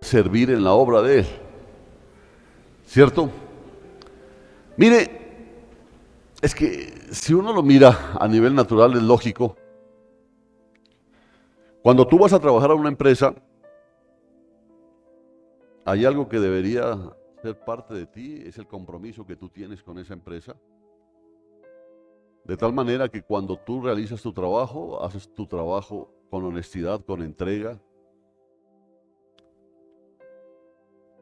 servir en la obra de Él, ¿cierto? Mire, es que si uno lo mira a nivel natural es lógico. Cuando tú vas a trabajar a una empresa, hay algo que debería ser parte de ti, es el compromiso que tú tienes con esa empresa. De tal manera que cuando tú realizas tu trabajo, haces tu trabajo con honestidad, con entrega,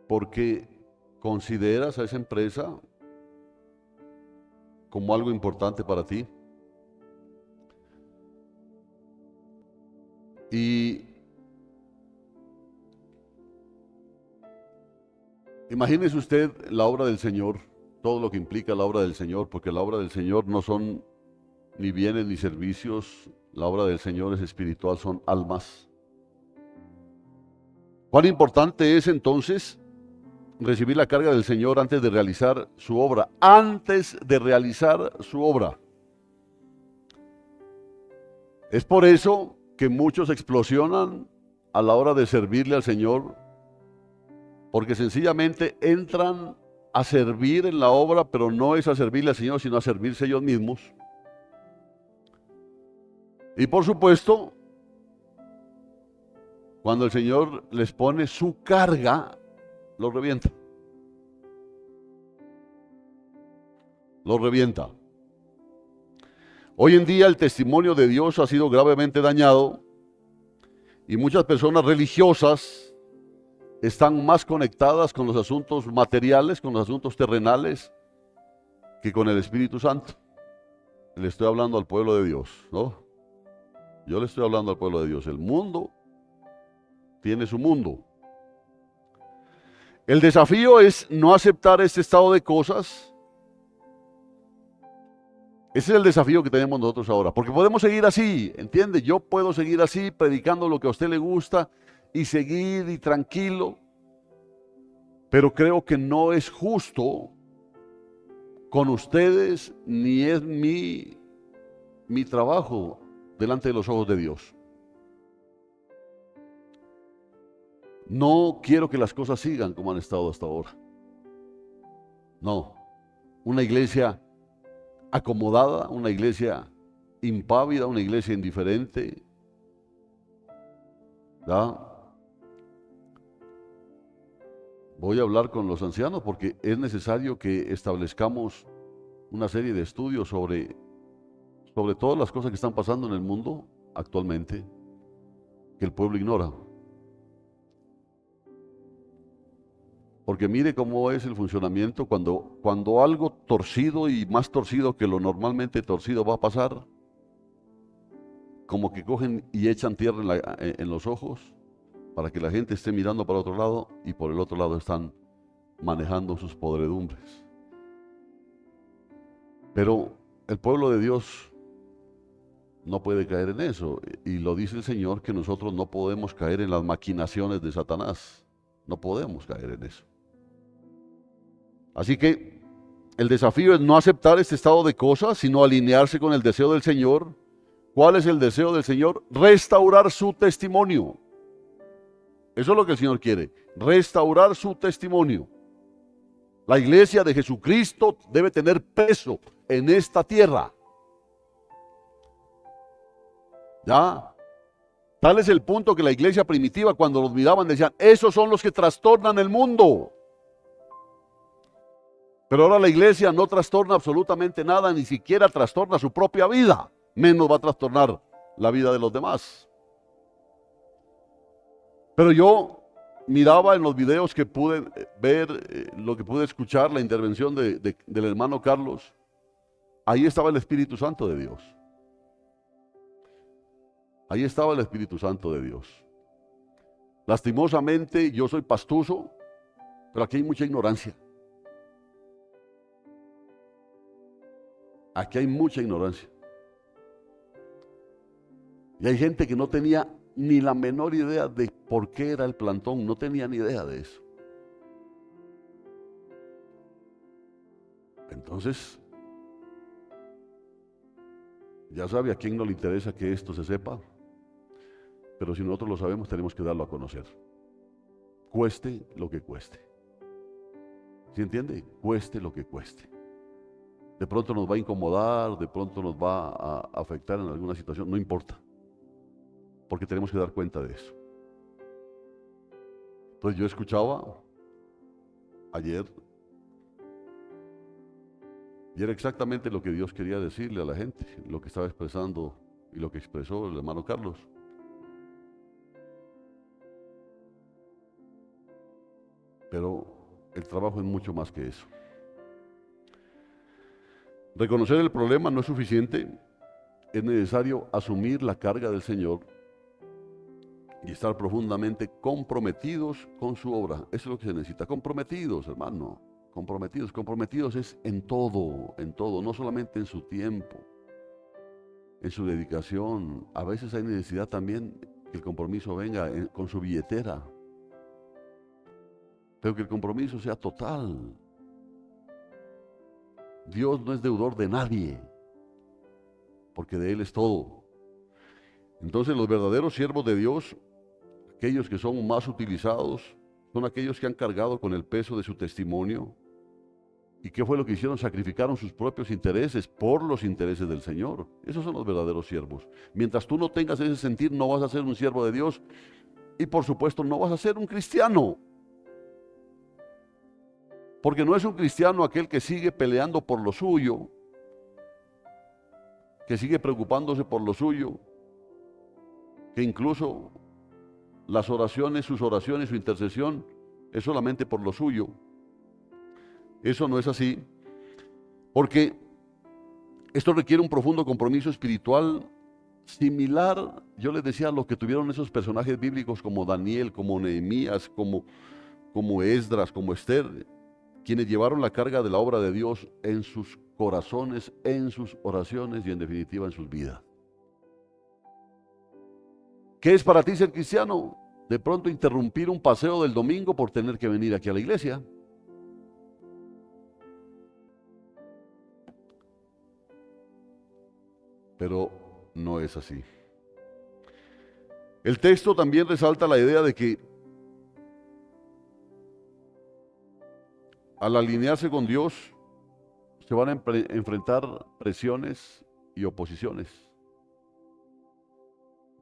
porque consideras a esa empresa como algo importante para ti. Y imagínese usted la obra del Señor, todo lo que implica la obra del Señor, porque la obra del Señor no son ni bienes ni servicios, la obra del Señor es espiritual, son almas. ¿Cuán importante es entonces recibir la carga del Señor antes de realizar su obra? Antes de realizar su obra. Es por eso que muchos explosionan a la hora de servirle al Señor, porque sencillamente entran a servir en la obra, pero no es a servirle al Señor, sino a servirse ellos mismos. Y por supuesto, cuando el Señor les pone su carga, los revienta. Los revienta. Hoy en día el testimonio de Dios ha sido gravemente dañado y muchas personas religiosas están más conectadas con los asuntos materiales, con los asuntos terrenales, que con el Espíritu Santo. Le estoy hablando al pueblo de Dios, ¿no? Yo le estoy hablando al pueblo de Dios. El mundo tiene su mundo. El desafío es no aceptar este estado de cosas. Ese es el desafío que tenemos nosotros ahora, porque podemos seguir así, ¿entiende? Yo puedo seguir así, predicando lo que a usted le gusta y seguir y tranquilo, pero creo que no es justo con ustedes ni es mi trabajo delante de los ojos de Dios. No quiero que las cosas sigan como han estado hasta ahora. No, una iglesia acomodada, una iglesia impávida, una iglesia indiferente, ¿ya? Voy a hablar con los ancianos porque es necesario que establezcamos una serie de estudios sobre todas las cosas que están pasando en el mundo actualmente, que el pueblo ignora. Porque mire cómo es el funcionamiento cuando algo torcido y más torcido que lo normalmente torcido va a pasar, como que cogen y echan tierra en los ojos para que la gente esté mirando para otro lado y por el otro lado están manejando sus podredumbres. Pero el pueblo de Dios no puede caer en eso, y lo dice el Señor, que nosotros no podemos caer en las maquinaciones de Satanás, no podemos caer en eso. Así que el desafío es no aceptar este estado de cosas, sino alinearse con el deseo del Señor. ¿Cuál es el deseo del Señor? Restaurar su testimonio. Eso es lo que el Señor quiere, restaurar su testimonio. La iglesia de Jesucristo debe tener peso en esta tierra. ¿Ya? Tal es el punto que la iglesia primitiva, cuando los miraban, decían, esos son los que trastornan el mundo. Pero ahora la iglesia no trastorna absolutamente nada, ni siquiera trastorna su propia vida, menos va a trastornar la vida de los demás. Pero yo miraba en los videos que pude ver, lo que pude escuchar, la intervención del hermano Carlos, ahí estaba el Espíritu Santo de Dios. Ahí estaba el Espíritu Santo de Dios. Lastimosamente, yo soy pastuso, pero aquí hay mucha ignorancia. Aquí hay mucha ignorancia. Y hay gente que no tenía ni la menor idea de por qué era el plantón, no tenía ni idea de eso. Entonces, ya sabe a quién no le interesa que esto se sepa, pero si nosotros lo sabemos tenemos que darlo a conocer. cueste lo que cueste. ¿Sí entiende? Cueste lo que cueste. De pronto nos va a incomodar, de pronto nos va a afectar en alguna situación, no importa, porque tenemos que dar cuenta de eso. Entonces yo escuchaba ayer, y era exactamente lo que Dios quería decirle a la gente, lo que estaba expresando y lo que expresó el hermano Carlos. Pero el trabajo es mucho más que eso. Reconocer el problema no es suficiente, es necesario asumir la carga del Señor y estar profundamente comprometidos con su obra. Eso es lo que se necesita, comprometidos, hermano, comprometidos. Comprometidos es en todo, no solamente en su tiempo, en su dedicación. A veces hay necesidad también que el compromiso venga con su billetera, pero que el compromiso sea total. Dios no es deudor de nadie, porque de Él es todo. Entonces los verdaderos siervos de Dios, aquellos que son más utilizados, son aquellos que han cargado con el peso de su testimonio. ¿Y qué fue lo que hicieron? Sacrificaron sus propios intereses por los intereses del Señor. Esos son los verdaderos siervos. Mientras tú no tengas ese sentir, no vas a ser un siervo de Dios y por supuesto no vas a ser un cristiano. Porque no es un cristiano aquel que sigue peleando por lo suyo, que sigue preocupándose por lo suyo, que incluso las oraciones, sus oraciones, su intercesión es solamente por lo suyo. Eso no es así, porque esto requiere un profundo compromiso espiritual similar, yo les decía, a lo que tuvieron esos personajes bíblicos como Daniel, como Nehemías, como Esdras, como Esther, quienes llevaron la carga de la obra de Dios en sus corazones, en sus oraciones y en definitiva en sus vidas. ¿Qué es para ti ser cristiano? De pronto interrumpir un paseo del domingo por tener que venir aquí a la iglesia. Pero no es así. El texto también resalta la idea de que al alinearse con Dios se van a enfrentar presiones y oposiciones.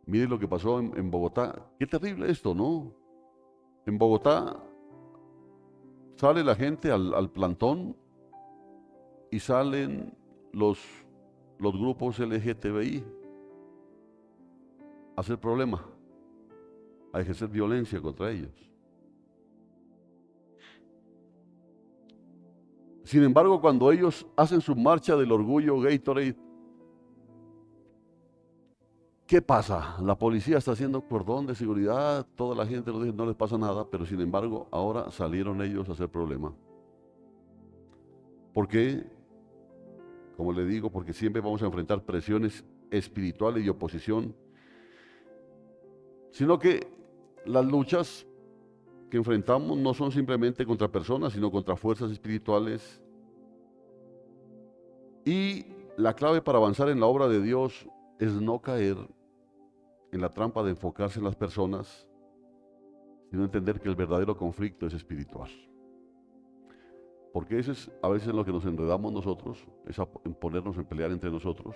Miren lo que pasó en Bogotá. Qué terrible esto, ¿no? En Bogotá sale la gente al plantón y salen los grupos LGTBI a hacer problema, a ejercer violencia contra ellos. Sin embargo, cuando ellos hacen su marcha del orgullo Gatorade, ¿qué pasa? La policía está haciendo cordón de seguridad, toda la gente no les pasa nada, pero sin embargo ahora salieron ellos a hacer problema. ¿Por qué? Como le digo, porque siempre vamos a enfrentar presiones espirituales y oposición, sino que las luchas que enfrentamos no son simplemente contra personas, sino contra fuerzas espirituales. Y la clave para avanzar en la obra de Dios es no caer en la trampa de enfocarse en las personas, sino entender que el verdadero conflicto es espiritual. Porque eso es a veces en lo que nos enredamos nosotros, es en ponernos en pelear entre nosotros,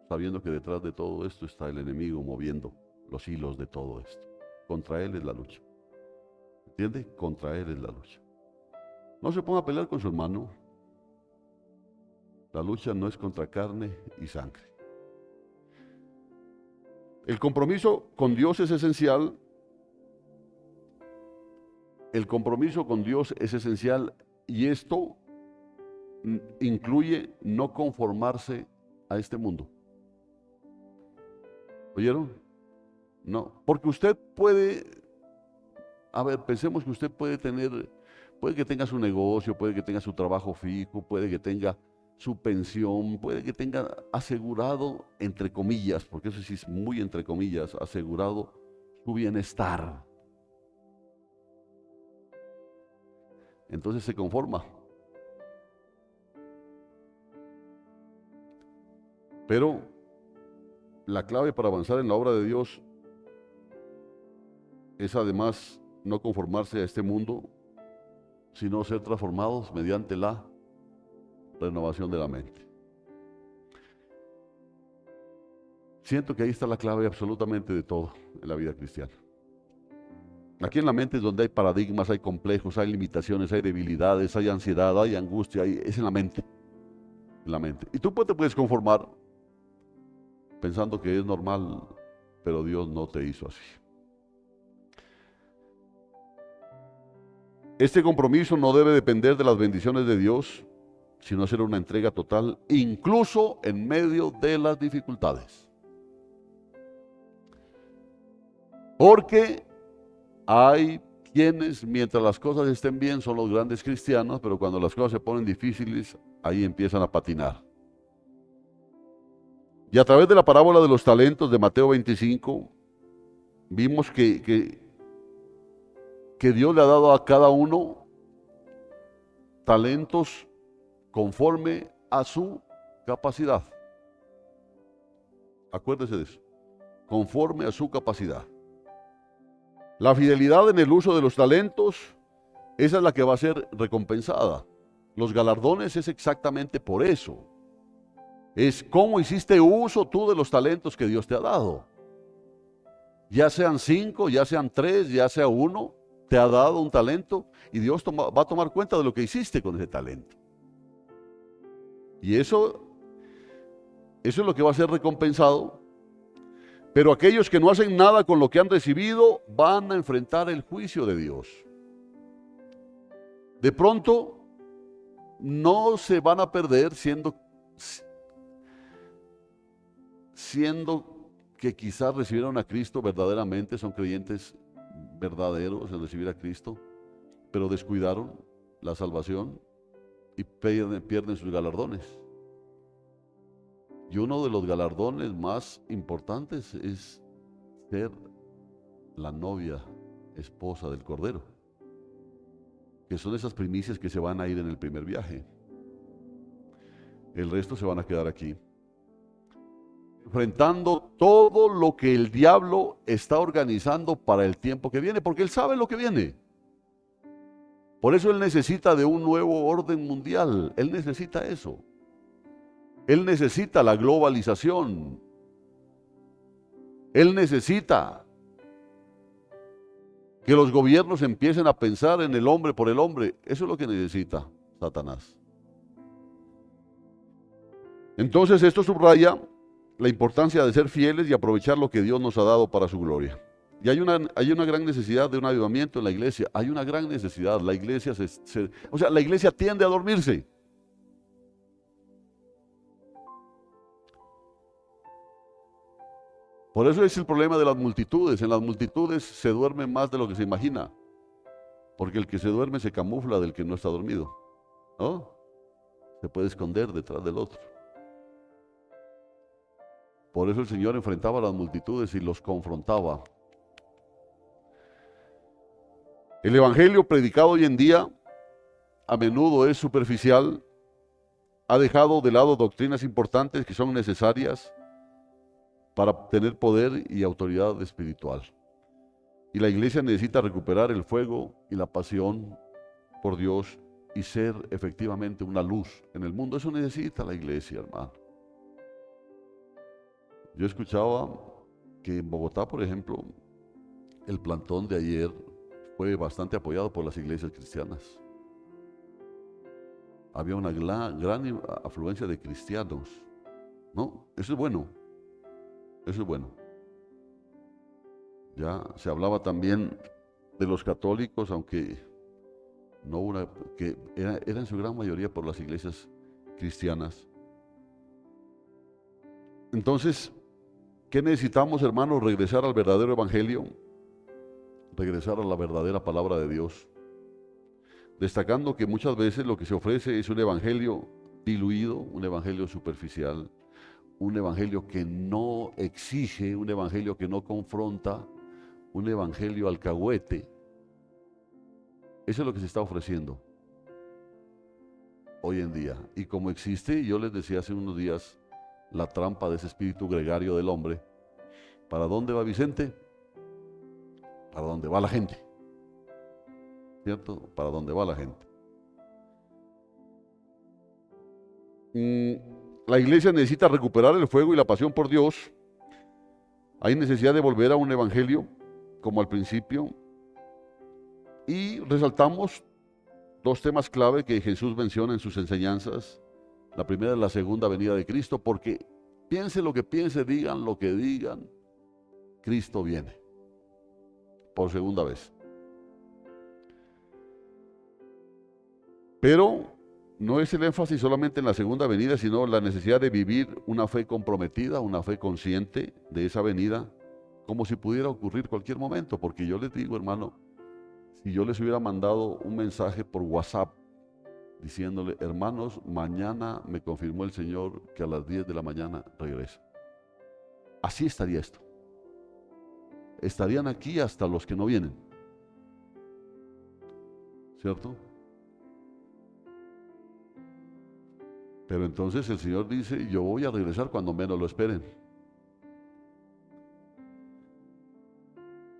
sabiendo que detrás de todo esto está el enemigo moviendo los hilos de todo esto. Contra él es la lucha. ¿Entiende? Contra él es la lucha. No se ponga a pelear con su hermano. La lucha no es contra carne y sangre. El compromiso con Dios es esencial. El compromiso con Dios es esencial y esto incluye no conformarse a este mundo. ¿Oyeron? No, porque usted puede, pensemos que usted puede que tenga su negocio, puede que tenga su trabajo fijo, puede que tenga su pensión, puede que tenga asegurado, entre comillas, porque eso sí es muy entre comillas, asegurado su bienestar. Entonces se conforma. Pero la clave para avanzar en la obra de Dios es además no conformarse a este mundo, sino ser transformados mediante la renovación de la mente. Siento que ahí está la clave absolutamente de todo en la vida cristiana. Aquí en la mente es donde hay paradigmas, hay complejos, hay limitaciones, hay debilidades, hay ansiedad, hay angustia, es en la mente. En la mente. Y tú te puedes conformar pensando que es normal, pero Dios no te hizo así. Este compromiso no debe depender de las bendiciones de Dios, sino hacer una entrega total, incluso en medio de las dificultades. Porque hay quienes, mientras las cosas estén bien, son los grandes cristianos, pero cuando las cosas se ponen difíciles, ahí empiezan a patinar. Y a través de la parábola de los talentos de Mateo 25, vimos que Dios le ha dado a cada uno talentos conforme a su capacidad. Acuérdese de eso, conforme a su capacidad. La fidelidad en el uso de los talentos, esa es la que va a ser recompensada. Los galardones es exactamente por eso. Es cómo hiciste uso tú de los talentos que Dios te ha dado. Ya sean 5, ya sean 3, ya sea 1, te ha dado un talento y Dios va a tomar cuenta de lo que hiciste con ese talento. Y eso es lo que va a ser recompensado. Pero aquellos que no hacen nada con lo que han recibido van a enfrentar el juicio de Dios. De pronto, no se van a perder siendo que quizás recibieron a Cristo verdaderamente, son creyentes verdaderos en recibir a Cristo, pero descuidaron la salvación y pierden sus galardones. Y uno de los galardones más importantes es ser la novia, esposa del Cordero, que son esas primicias que se van a ir en el primer viaje. El resto se van a quedar aquí, enfrentando todo lo que el diablo está organizando para el tiempo que viene, porque él sabe lo que viene. Por eso él necesita de un nuevo orden mundial, él necesita eso. Él necesita la globalización. Él necesita que los gobiernos empiecen a pensar en el hombre por el hombre. Eso es lo que necesita Satanás. Entonces esto subraya la importancia de ser fieles y aprovechar lo que Dios nos ha dado para su gloria. Y hay una gran necesidad de un avivamiento en la iglesia. Hay una gran necesidad. La iglesia la iglesia tiende a dormirse. Por eso es el problema de las multitudes. En las multitudes se duerme más de lo que se imagina. Porque el que se duerme se camufla del que no está dormido, ¿no? Se puede esconder detrás del otro. Por eso el Señor enfrentaba a las multitudes y los confrontaba. El evangelio predicado hoy en día a menudo es superficial, ha dejado de lado doctrinas importantes que son necesarias para tener poder y autoridad espiritual. Y la iglesia necesita recuperar el fuego y la pasión por Dios y ser efectivamente una luz en el mundo. Eso necesita la iglesia, hermano. Yo escuchaba que en Bogotá, por ejemplo, el plantón de ayer fue bastante apoyado por las iglesias cristianas. Había una gran afluencia de cristianos, ¿no? Eso es bueno. Eso es bueno. Ya se hablaba también de los católicos, aunque no que era en su gran mayoría por las iglesias cristianas. Entonces, ¿qué necesitamos, hermanos? Regresar al verdadero evangelio, regresar a la verdadera palabra de Dios, destacando que muchas veces lo que se ofrece es un evangelio diluido, un evangelio superficial, un evangelio que no exige, un evangelio que no confronta, un evangelio alcahuete. Eso es lo que se está ofreciendo hoy en día. Y como existe, yo les decía hace unos días, la trampa de ese espíritu gregario del hombre, ¿para dónde va Vicente? ¿Para dónde va la gente? ¿cierto? Para dónde va la gente. La iglesia necesita recuperar el fuego y la pasión por Dios. Hay necesidad de volver a un evangelio como al principio. Y resaltamos dos temas clave que Jesús menciona en sus enseñanzas. La primera es la segunda venida de Cristo, porque piense lo que piense, digan lo que digan, Cristo viene por segunda vez. Pero no es el énfasis solamente en la segunda venida, sino la necesidad de vivir una fe comprometida, una fe consciente de esa venida, como si pudiera ocurrir cualquier momento. Porque yo les digo, hermano, si yo les hubiera mandado un mensaje por WhatsApp diciéndole, hermanos, mañana me confirmó el Señor que a las 10 de la mañana regresa. Así estaría esto. Estarían aquí hasta los que no vienen. ¿Cierto? Pero entonces el Señor dice, yo voy a regresar cuando menos lo esperen.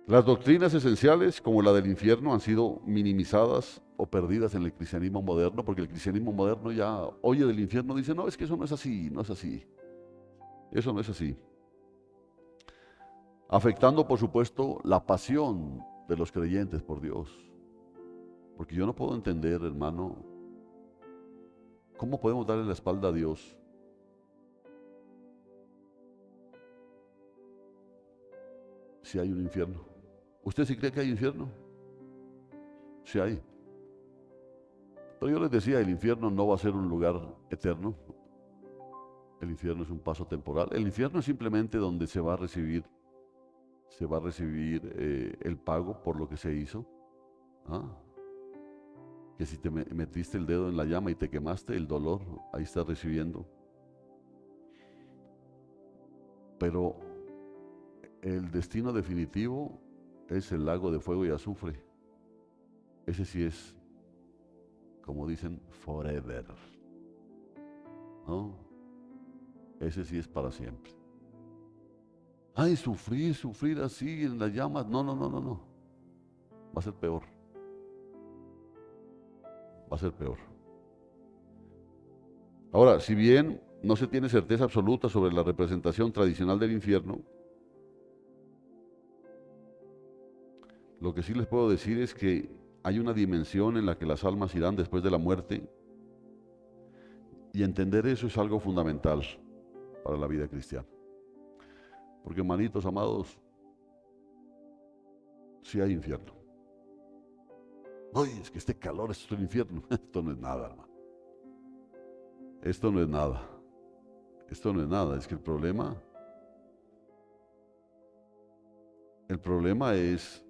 Las doctrinas esenciales, como la del infierno, han sido minimizadas o perdidas en el cristianismo moderno, porque el cristianismo moderno ya oye del infierno y dice, no, es que eso no es así, no es así. Eso no es así. Afectando, por supuesto, la pasión de los creyentes por Dios. Porque yo no puedo entender, hermano, ¿cómo podemos darle la espalda a Dios si hay un infierno? ¿Usted sí cree que hay infierno? Sí hay. Pero yo les decía, el infierno no va a ser un lugar eterno. El infierno es un paso temporal. El infierno es simplemente donde se va a recibir el pago por lo que se hizo. Que si te metiste el dedo en la llama y te quemaste, el dolor, ahí estás recibiendo. Pero el destino definitivo es el lago de fuego y azufre. Ese sí es, como dicen, forever. ¿No? Ese sí es para siempre. Ay, sufrir así en las llamas. No. Va a ser peor. Va a ser peor. Ahora, si bien no se tiene certeza absoluta sobre la representación tradicional del infierno, lo que sí les puedo decir es que hay una dimensión en la que las almas irán después de la muerte, y entender eso es algo fundamental para la vida cristiana. Porque, hermanitos amados, sí hay infierno. Ay, es que este calor, esto es el infierno. Esto no es nada, hermano. Esto no es nada. Esto no es nada. Es que el problema es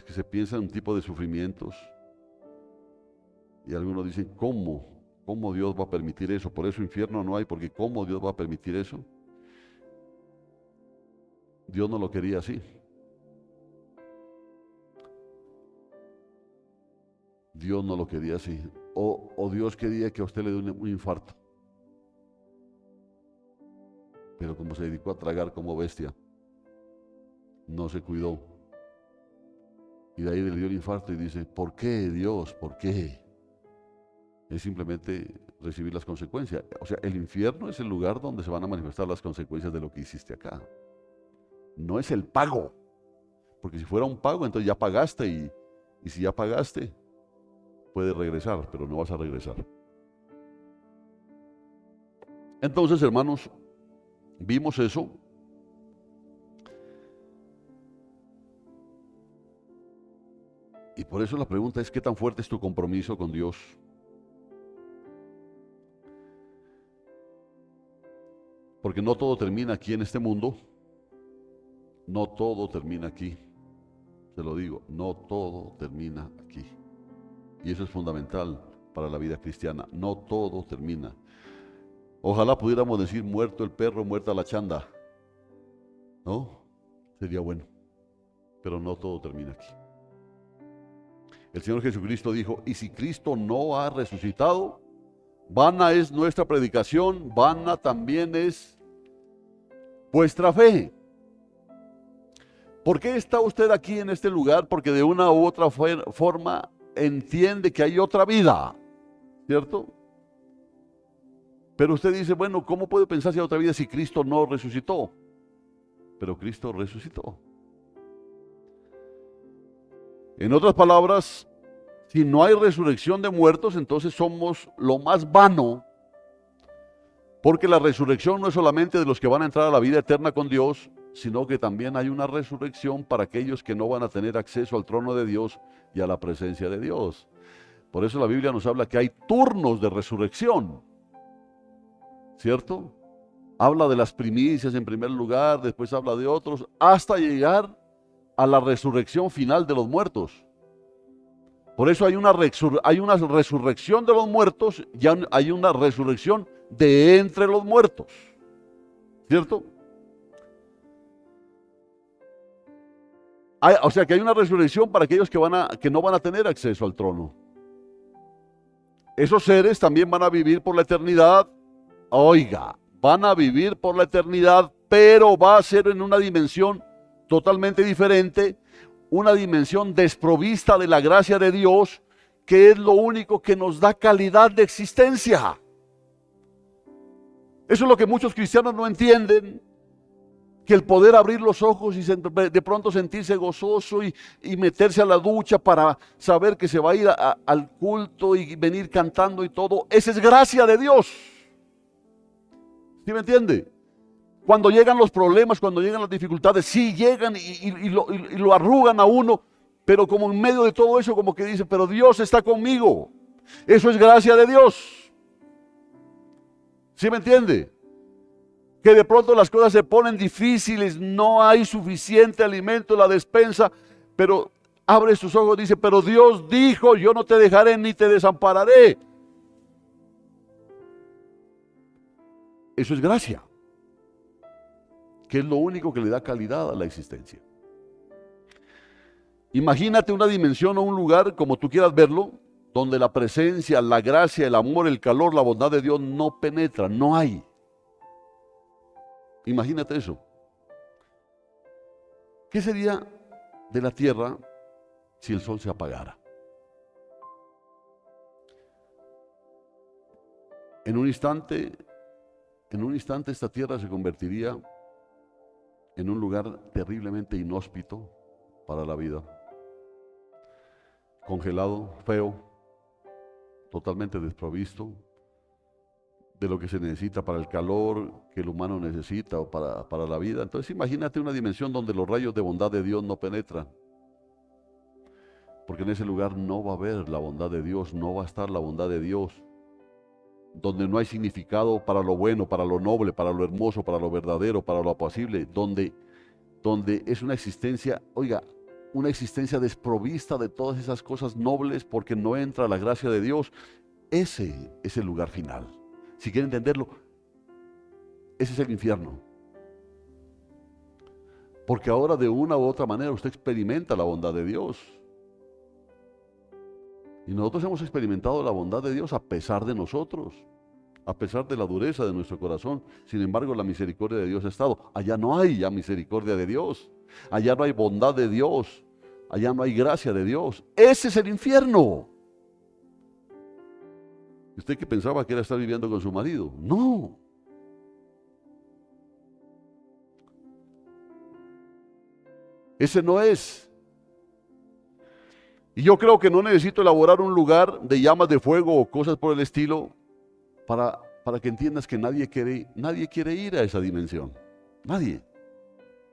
que se piensa en un tipo de sufrimientos y algunos dicen, ¿cómo Dios va a permitir eso? Por eso infierno no hay, porque ¿cómo Dios va a permitir eso? Dios no lo quería así. Dios no lo quería así. O Dios quería que a usted le dé un infarto. Pero como se dedicó a tragar como bestia, no se cuidó. Y de ahí le dio el infarto y dice, ¿por qué, Dios? ¿Por qué? Es simplemente recibir las consecuencias. O sea, el infierno es el lugar donde se van a manifestar las consecuencias de lo que hiciste acá. No es el pago. Porque si fuera un pago, entonces ya pagaste y si ya pagaste, puedes regresar, pero no vas a regresar. Entonces, hermanos, vimos eso. Y por eso la pregunta es, ¿qué tan fuerte es tu compromiso con Dios? Porque no todo termina aquí en este mundo. No todo termina aquí. Te lo digo, no todo termina aquí. Y eso es fundamental para la vida cristiana. No todo termina. Ojalá pudiéramos decir, muerto el perro, muerta la chanda. ¿No? Sería bueno. Pero no todo termina aquí. El Señor Jesucristo dijo, y si Cristo no ha resucitado, vana es nuestra predicación, vana también es vuestra fe. ¿Por qué está usted aquí en este lugar? Porque de una u otra forma entiende que hay otra vida, ¿cierto? Pero usted dice, bueno, ¿cómo puede pensar si hay otra vida si Cristo no resucitó? Pero Cristo resucitó. En otras palabras, si no hay resurrección de muertos, entonces somos lo más vano, porque la resurrección no es solamente de los que van a entrar a la vida eterna con Dios, sino que también hay una resurrección para aquellos que no van a tener acceso al trono de Dios y a la presencia de Dios. Por eso la Biblia nos habla que hay turnos de resurrección, ¿cierto? Habla de las primicias en primer lugar, después habla de otros, hasta llegar a la resurrección final de los muertos. Por eso hay una resurrección de los muertos y hay una resurrección de entre los muertos, ¿cierto? O sea que hay una resurrección para aquellos que no van a tener acceso al trono. Esos seres también van a vivir por la eternidad. Oiga, van a vivir por la eternidad, pero va a ser en una dimensión totalmente diferente, una dimensión desprovista de la gracia de Dios, que es lo único que nos da calidad de existencia. Eso es lo que muchos cristianos no entienden, que el poder abrir los ojos y de pronto sentirse gozoso y meterse a la ducha para saber que se va a ir al culto y venir cantando y todo, esa es gracia de Dios. ¿Sí me entiende? Cuando llegan los problemas, cuando llegan las dificultades, sí llegan y lo arrugan a uno, pero como en medio de todo eso, como que dice, pero Dios está conmigo. Eso es gracia de Dios. ¿Sí me entiende? Que de pronto las cosas se ponen difíciles, no hay suficiente alimento en la despensa, pero abre sus ojos y dice, pero Dios dijo, yo no te dejaré ni te desampararé. Eso es gracia, que es lo único que le da calidad a la existencia. Imagínate una dimensión o un lugar, como tú quieras verlo, donde la presencia, la gracia, el amor, el calor, la bondad de Dios no penetra, no hay. Imagínate eso. ¿Qué sería de la tierra si el sol se apagara? En un instante esta tierra se convertiría en un lugar terriblemente inhóspito para la vida. Congelado, feo, totalmente desprovisto de lo que se necesita para el calor que el humano necesita o para la vida. Entonces imagínate una dimensión donde los rayos de bondad de Dios no penetran. Porque en ese lugar no va a haber la bondad de Dios, no va a estar la bondad de Dios. Donde no hay significado para lo bueno, para lo noble, para lo hermoso, para lo verdadero, para lo apacible. Donde es una existencia, oiga, una existencia desprovista de todas esas cosas nobles porque no entra la gracia de Dios. Ese es el lugar final. Si quiere entenderlo, ese es el infierno. Porque ahora de una u otra manera usted experimenta la bondad de Dios. Y nosotros hemos experimentado la bondad de Dios a pesar de nosotros, a pesar de la dureza de nuestro corazón. Sin embargo, la misericordia de Dios ha estado. Allá no hay ya misericordia de Dios. Allá no hay bondad de Dios. Allá no hay gracia de Dios. Ese es el infierno. ¿Usted que pensaba que era estar viviendo con su marido? No. Ese no es. Y yo creo que no necesito elaborar un lugar de llamas de fuego o cosas por el estilo para que entiendas que nadie quiere ir a esa dimensión. Nadie.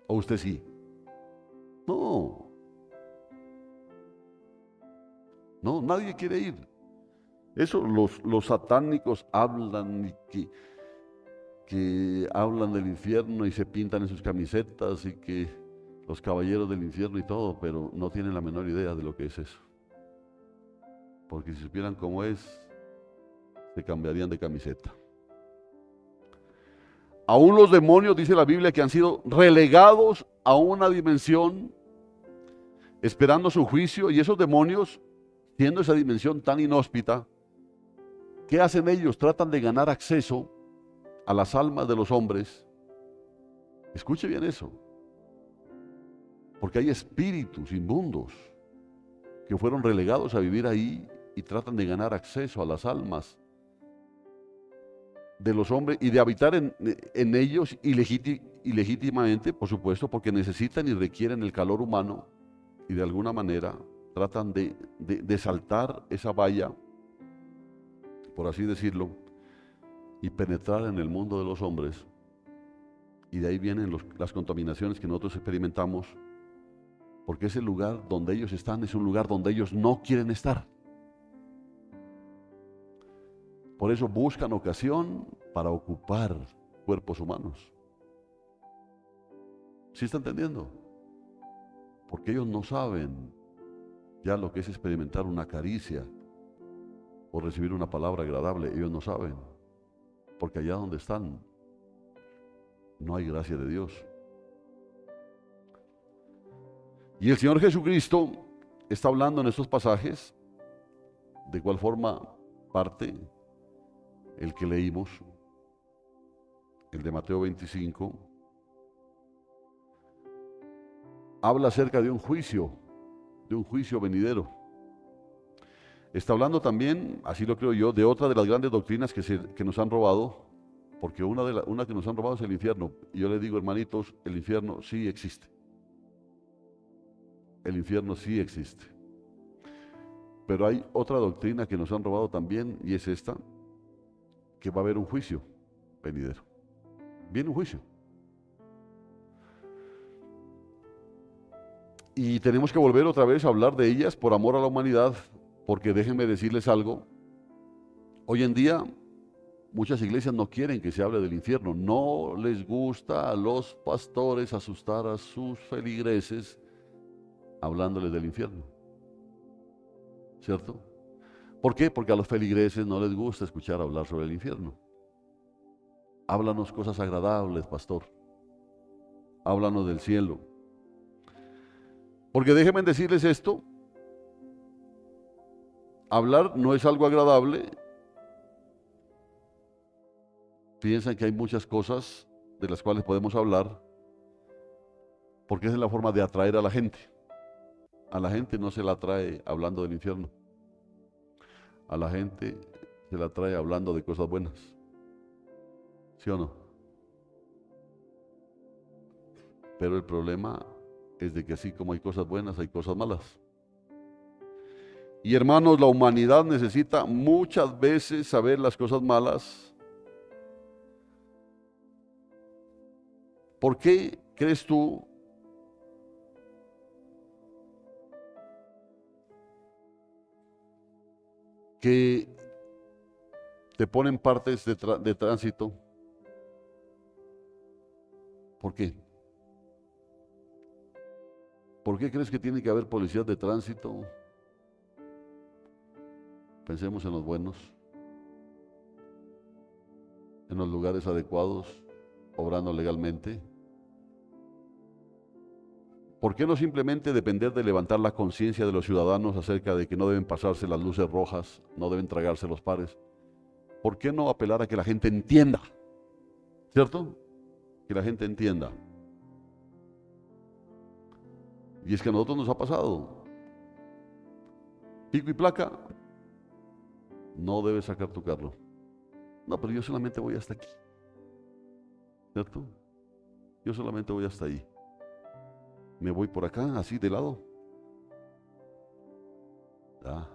¿O usted sí? No. No, nadie quiere ir. Eso los satánicos hablan que hablan del infierno y se pintan en sus camisetas y que los caballeros del infierno y todo, pero no tienen la menor idea de lo que es eso. Porque si supieran cómo es, se cambiarían de camiseta. Aún los demonios, dice la Biblia, que han sido relegados a una dimensión esperando su juicio, y esos demonios, siendo esa dimensión tan inhóspita, ¿qué hacen ellos? Tratan de ganar acceso a las almas de los hombres. Escuche bien eso. Porque hay espíritus inmundos que fueron relegados a vivir ahí y tratan de ganar acceso a las almas de los hombres y de habitar en ellos ilegítimamente, por supuesto, porque necesitan y requieren el calor humano y de alguna manera tratan de saltar esa valla, por así decirlo, y penetrar en el mundo de los hombres. Y de ahí vienen las contaminaciones que nosotros experimentamos, porque ese lugar donde ellos están es un lugar donde ellos no quieren estar. Por eso buscan ocasión para ocupar cuerpos humanos. ¿Sí está entendiendo? Porque ellos no saben ya lo que es experimentar una caricia o recibir una palabra agradable. Ellos no saben, porque allá donde están no hay gracia de Dios. Y el Señor Jesucristo está hablando en estos pasajes, de cuál forma parte el que leímos, el de Mateo 25, habla acerca de un juicio venidero. Está hablando también, así lo creo yo, de otra de las grandes doctrinas que nos han robado, porque una que nos han robado es el infierno. Y yo les digo, hermanitos, el infierno sí existe. El infierno sí existe. Pero hay otra doctrina que nos han robado también, y es esta, que va a haber un juicio venidero. Viene un juicio. Y tenemos que volver otra vez a hablar de ellas por amor a la humanidad, porque déjenme decirles algo. Hoy en día muchas iglesias no quieren que se hable del infierno. No les gusta a los pastores asustar a sus feligreses hablándoles del infierno. ¿Cierto? ¿Por qué? Porque a los feligreses no les gusta escuchar hablar sobre el infierno. Háblanos cosas agradables, pastor. Háblanos del cielo. Porque déjenme decirles esto. Hablar no es algo agradable. Piensan que hay muchas cosas de las cuales podemos hablar, porque esa es la forma de atraer a la gente. A la gente no se la atrae hablando del infierno. A la gente se la atrae hablando de cosas buenas. ¿Sí o no? Pero el problema es de que así como hay cosas buenas, hay cosas malas. Y hermanos, la humanidad necesita muchas veces saber las cosas malas. ¿Por qué crees tú que te ponen partes de tránsito? ¿Por qué? ¿Por qué crees que tiene que haber policías de tránsito? Pensemos en los buenos, en los lugares adecuados, obrando legalmente. ¿Por qué no simplemente depender de levantar la conciencia de los ciudadanos acerca de que no deben pasarse las luces rojas, no deben tragarse los pares? ¿Por qué no apelar a que la gente entienda? ¿Cierto? Que la gente entienda. Y es que a nosotros nos ha pasado. Pico y placa, no debes sacar tu carro. No, pero yo solamente voy hasta aquí. ¿Cierto? Yo solamente voy hasta ahí. Me voy por acá, así de lado. Ah.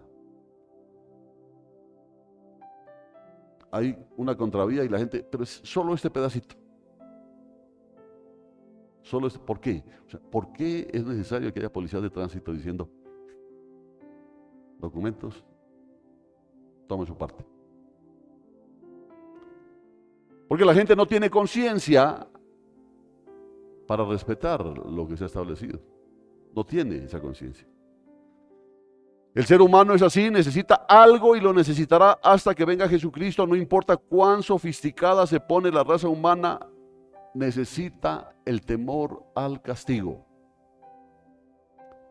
Hay una contravía y la gente, pero es solo este pedacito. Solo este, ¿por qué? O sea, ¿por qué es necesario que haya policías de tránsito diciendo documentos, tome su parte? Porque la gente no tiene conciencia para respetar lo que se ha establecido. No tiene esa conciencia. El ser humano es así, necesita algo y lo necesitará hasta que venga Jesucristo. No importa cuán sofisticada se pone la raza humana, necesita el temor al castigo.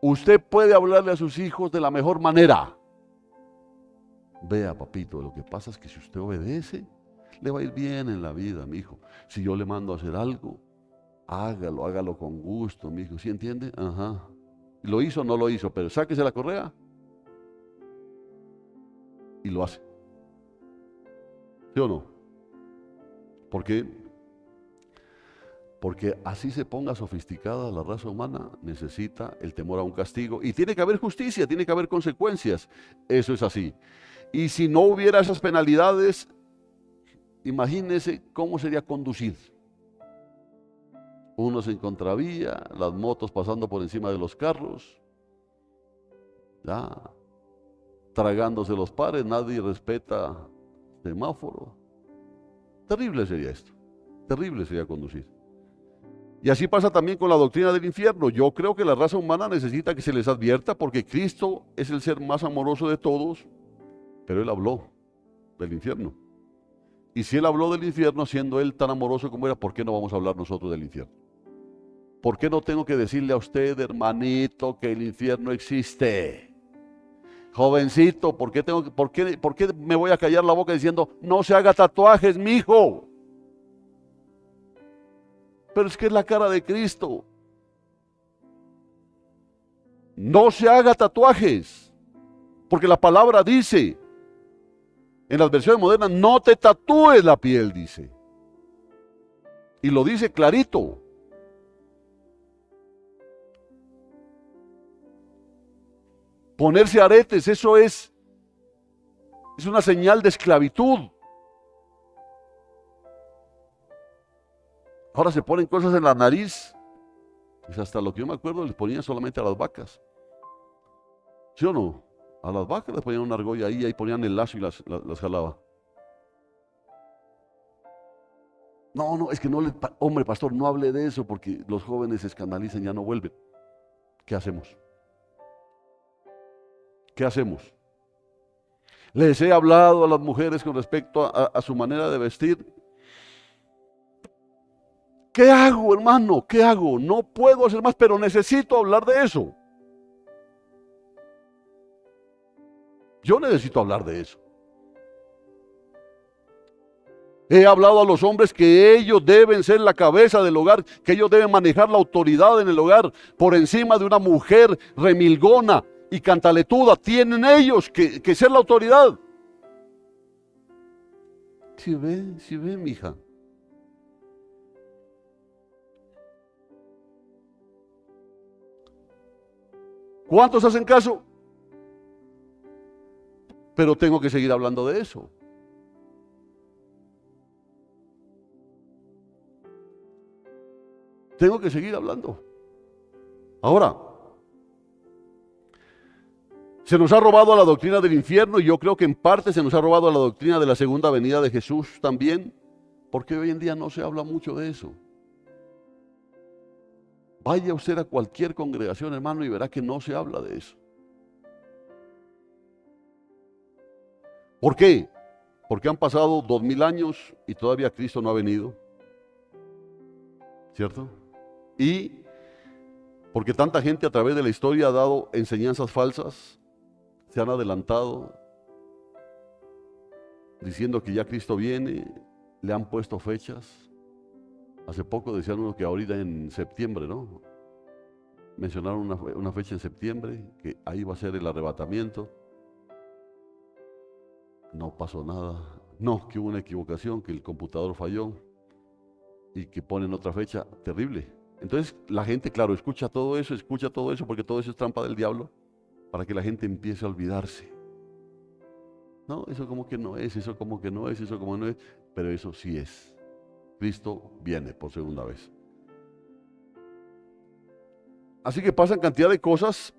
Usted puede hablarle a sus hijos de la mejor manera. Vea, papito, lo que pasa es que si usted obedece, le va a ir bien en la vida, mi hijo. Si yo le mando a hacer algo, hágalo, hágalo con gusto, mi hijo. ¿Sí entiende? Ajá. ¿Lo hizo o no lo hizo? Pero sáquese la correa y lo hace. ¿Sí o no? ¿Por qué? Porque así se ponga sofisticada la raza humana, necesita el temor a un castigo. Y tiene que haber justicia, tiene que haber consecuencias. Eso es así. Y si no hubiera esas penalidades, imagínese cómo sería conducir. Unos en contravía, las motos pasando por encima de los carros, ya, tragándose los pares, nadie respeta semáforo. Terrible sería esto, terrible sería conducir. Y así pasa también con la doctrina del infierno. Yo creo que la raza humana necesita que se les advierta porque Cristo es el ser más amoroso de todos, pero Él habló del infierno. Y si Él habló del infierno, siendo Él tan amoroso como era, ¿por qué no vamos a hablar nosotros del infierno? ¿Por qué no tengo que decirle a usted, hermanito, que el infierno existe? Jovencito, ¿por qué me voy a callar la boca diciendo, no se haga tatuajes, mijo? Pero es que es la cara de Cristo. No se haga tatuajes, porque la palabra dice, en las versiones modernas, no te tatúes la piel, dice. Y lo dice clarito. Ponerse aretes, eso es una señal de esclavitud. Ahora se ponen cosas en la nariz. Pues hasta lo que yo me acuerdo les ponían solamente a las vacas. ¿Sí o no? A las vacas les ponían una argolla ahí ponían el lazo y las jalaba. No, es que no le... Hombre, pastor, no hable de eso porque los jóvenes se escandalizan y ya no vuelven. ¿Qué hacemos? ¿Qué hacemos? Les he hablado a las mujeres con respecto a su manera de vestir. ¿Qué hago, hermano? ¿Qué hago? No puedo hacer más, pero necesito hablar de eso. Yo necesito hablar de eso. He hablado a los hombres que ellos deben ser la cabeza del hogar, que ellos deben manejar la autoridad en el hogar por encima de una mujer remilgona y cantaletuda. Tienen ellos que ser la autoridad. Si ve, mija. ¿Cuántos hacen caso? Pero tengo que seguir hablando de eso. Tengo que seguir hablando. Ahora, se nos ha robado a la doctrina del infierno y yo creo que en parte se nos ha robado a la doctrina de la segunda venida de Jesús también, porque hoy en día no se habla mucho de eso. Vaya usted a cualquier congregación, hermano, y verá que no se habla de eso. ¿Por qué? Porque han pasado 2000 años y todavía Cristo no ha venido. ¿Cierto? Y porque tanta gente a través de la historia ha dado enseñanzas falsas, se han adelantado, diciendo que ya Cristo viene, le han puesto fechas. Hace poco decían uno que ahorita en septiembre, ¿no? Mencionaron una fecha en septiembre, que ahí va a ser el arrebatamiento. No pasó nada. No, que hubo una equivocación, que el computador falló y que ponen otra fecha terrible. Entonces la gente, claro, escucha todo eso, porque todo eso es trampa del diablo, para que la gente empiece a olvidarse. No, eso como que no es, eso como que no es, eso como no es, pero eso sí es. Cristo viene por segunda vez. Así que pasan cantidad de cosas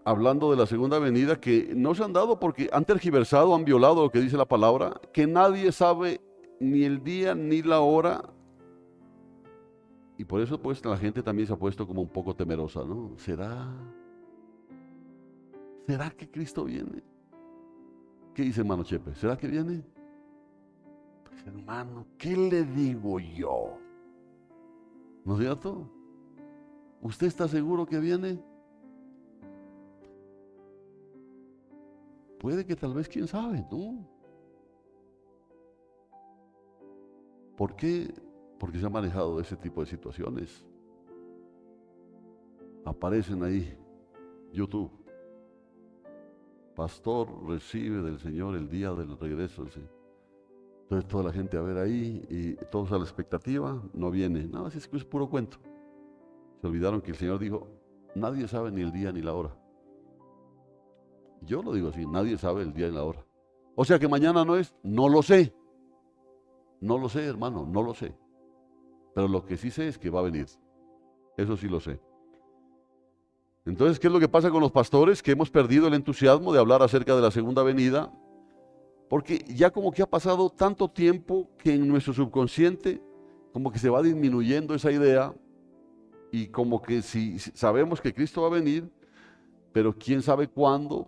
hablando de la segunda venida que no se han dado porque han tergiversado, han violado lo que dice la palabra, que nadie sabe ni el día ni la hora. Y por eso pues la gente también se ha puesto como un poco temerosa, ¿no? ¿Será que Cristo viene? ¿Qué dice hermano Chepe? ¿Será que viene? Pues hermano, ¿qué le digo yo? ¿No es cierto? ¿Usted está seguro que viene? Puede que tal vez, quién sabe, ¿no? ¿Por qué porque se ha manejado ese tipo de situaciones. Aparecen ahí, YouTube. Pastor recibe del Señor el día del regreso. ¿Sí? Entonces toda la gente a ver ahí y todos a la expectativa, no viene. No, así es que es puro cuento. Se olvidaron que el Señor dijo, nadie sabe ni el día ni la hora. Yo lo digo así, nadie sabe el día ni la hora. O sea que mañana no es, no lo sé. No lo sé, hermano, no lo sé. Pero lo que sí sé es que va a venir. Eso sí lo sé. Entonces, ¿qué es lo que pasa con los pastores? Que hemos perdido el entusiasmo de hablar acerca de la segunda venida, porque ya como que ha pasado tanto tiempo que en nuestro subconsciente como que se va disminuyendo esa idea y como que si sabemos que Cristo va a venir, pero quién sabe cuándo,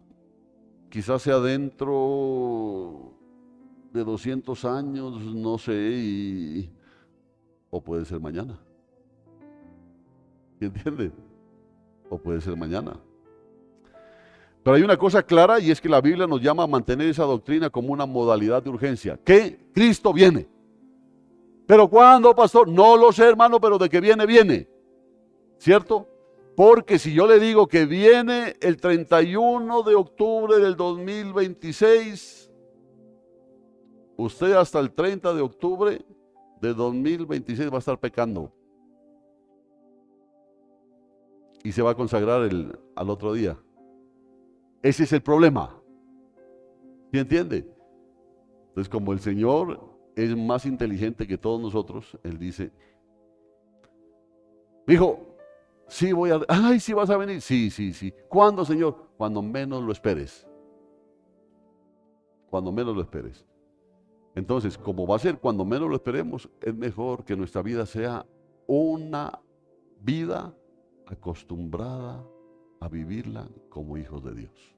quizás sea dentro de 200 años, no sé, o puede ser mañana. ¿Entiende? O puede ser mañana. Pero hay una cosa clara y es que la Biblia nos llama a mantener esa doctrina como una modalidad de urgencia, que Cristo viene. ¿Pero cuándo, pastor? No lo sé, hermano, pero de que viene, viene. ¿Cierto? Porque si yo le digo que viene el 31 de octubre del 2026, usted hasta el 30 de octubre de 2026 va a estar pecando. Y se va a consagrar al otro día. Ese es el problema. ¿Sí entiende? Entonces, como el Señor es más inteligente que todos nosotros, Él dice, hijo, sí voy a... Ay, sí vas a venir. Sí, sí, sí. ¿Cuándo, Señor? Cuando menos lo esperes. Cuando menos lo esperes. Entonces, como va a ser cuando menos lo esperemos, es mejor que nuestra vida sea una vida acostumbrada a vivirla como hijos de Dios.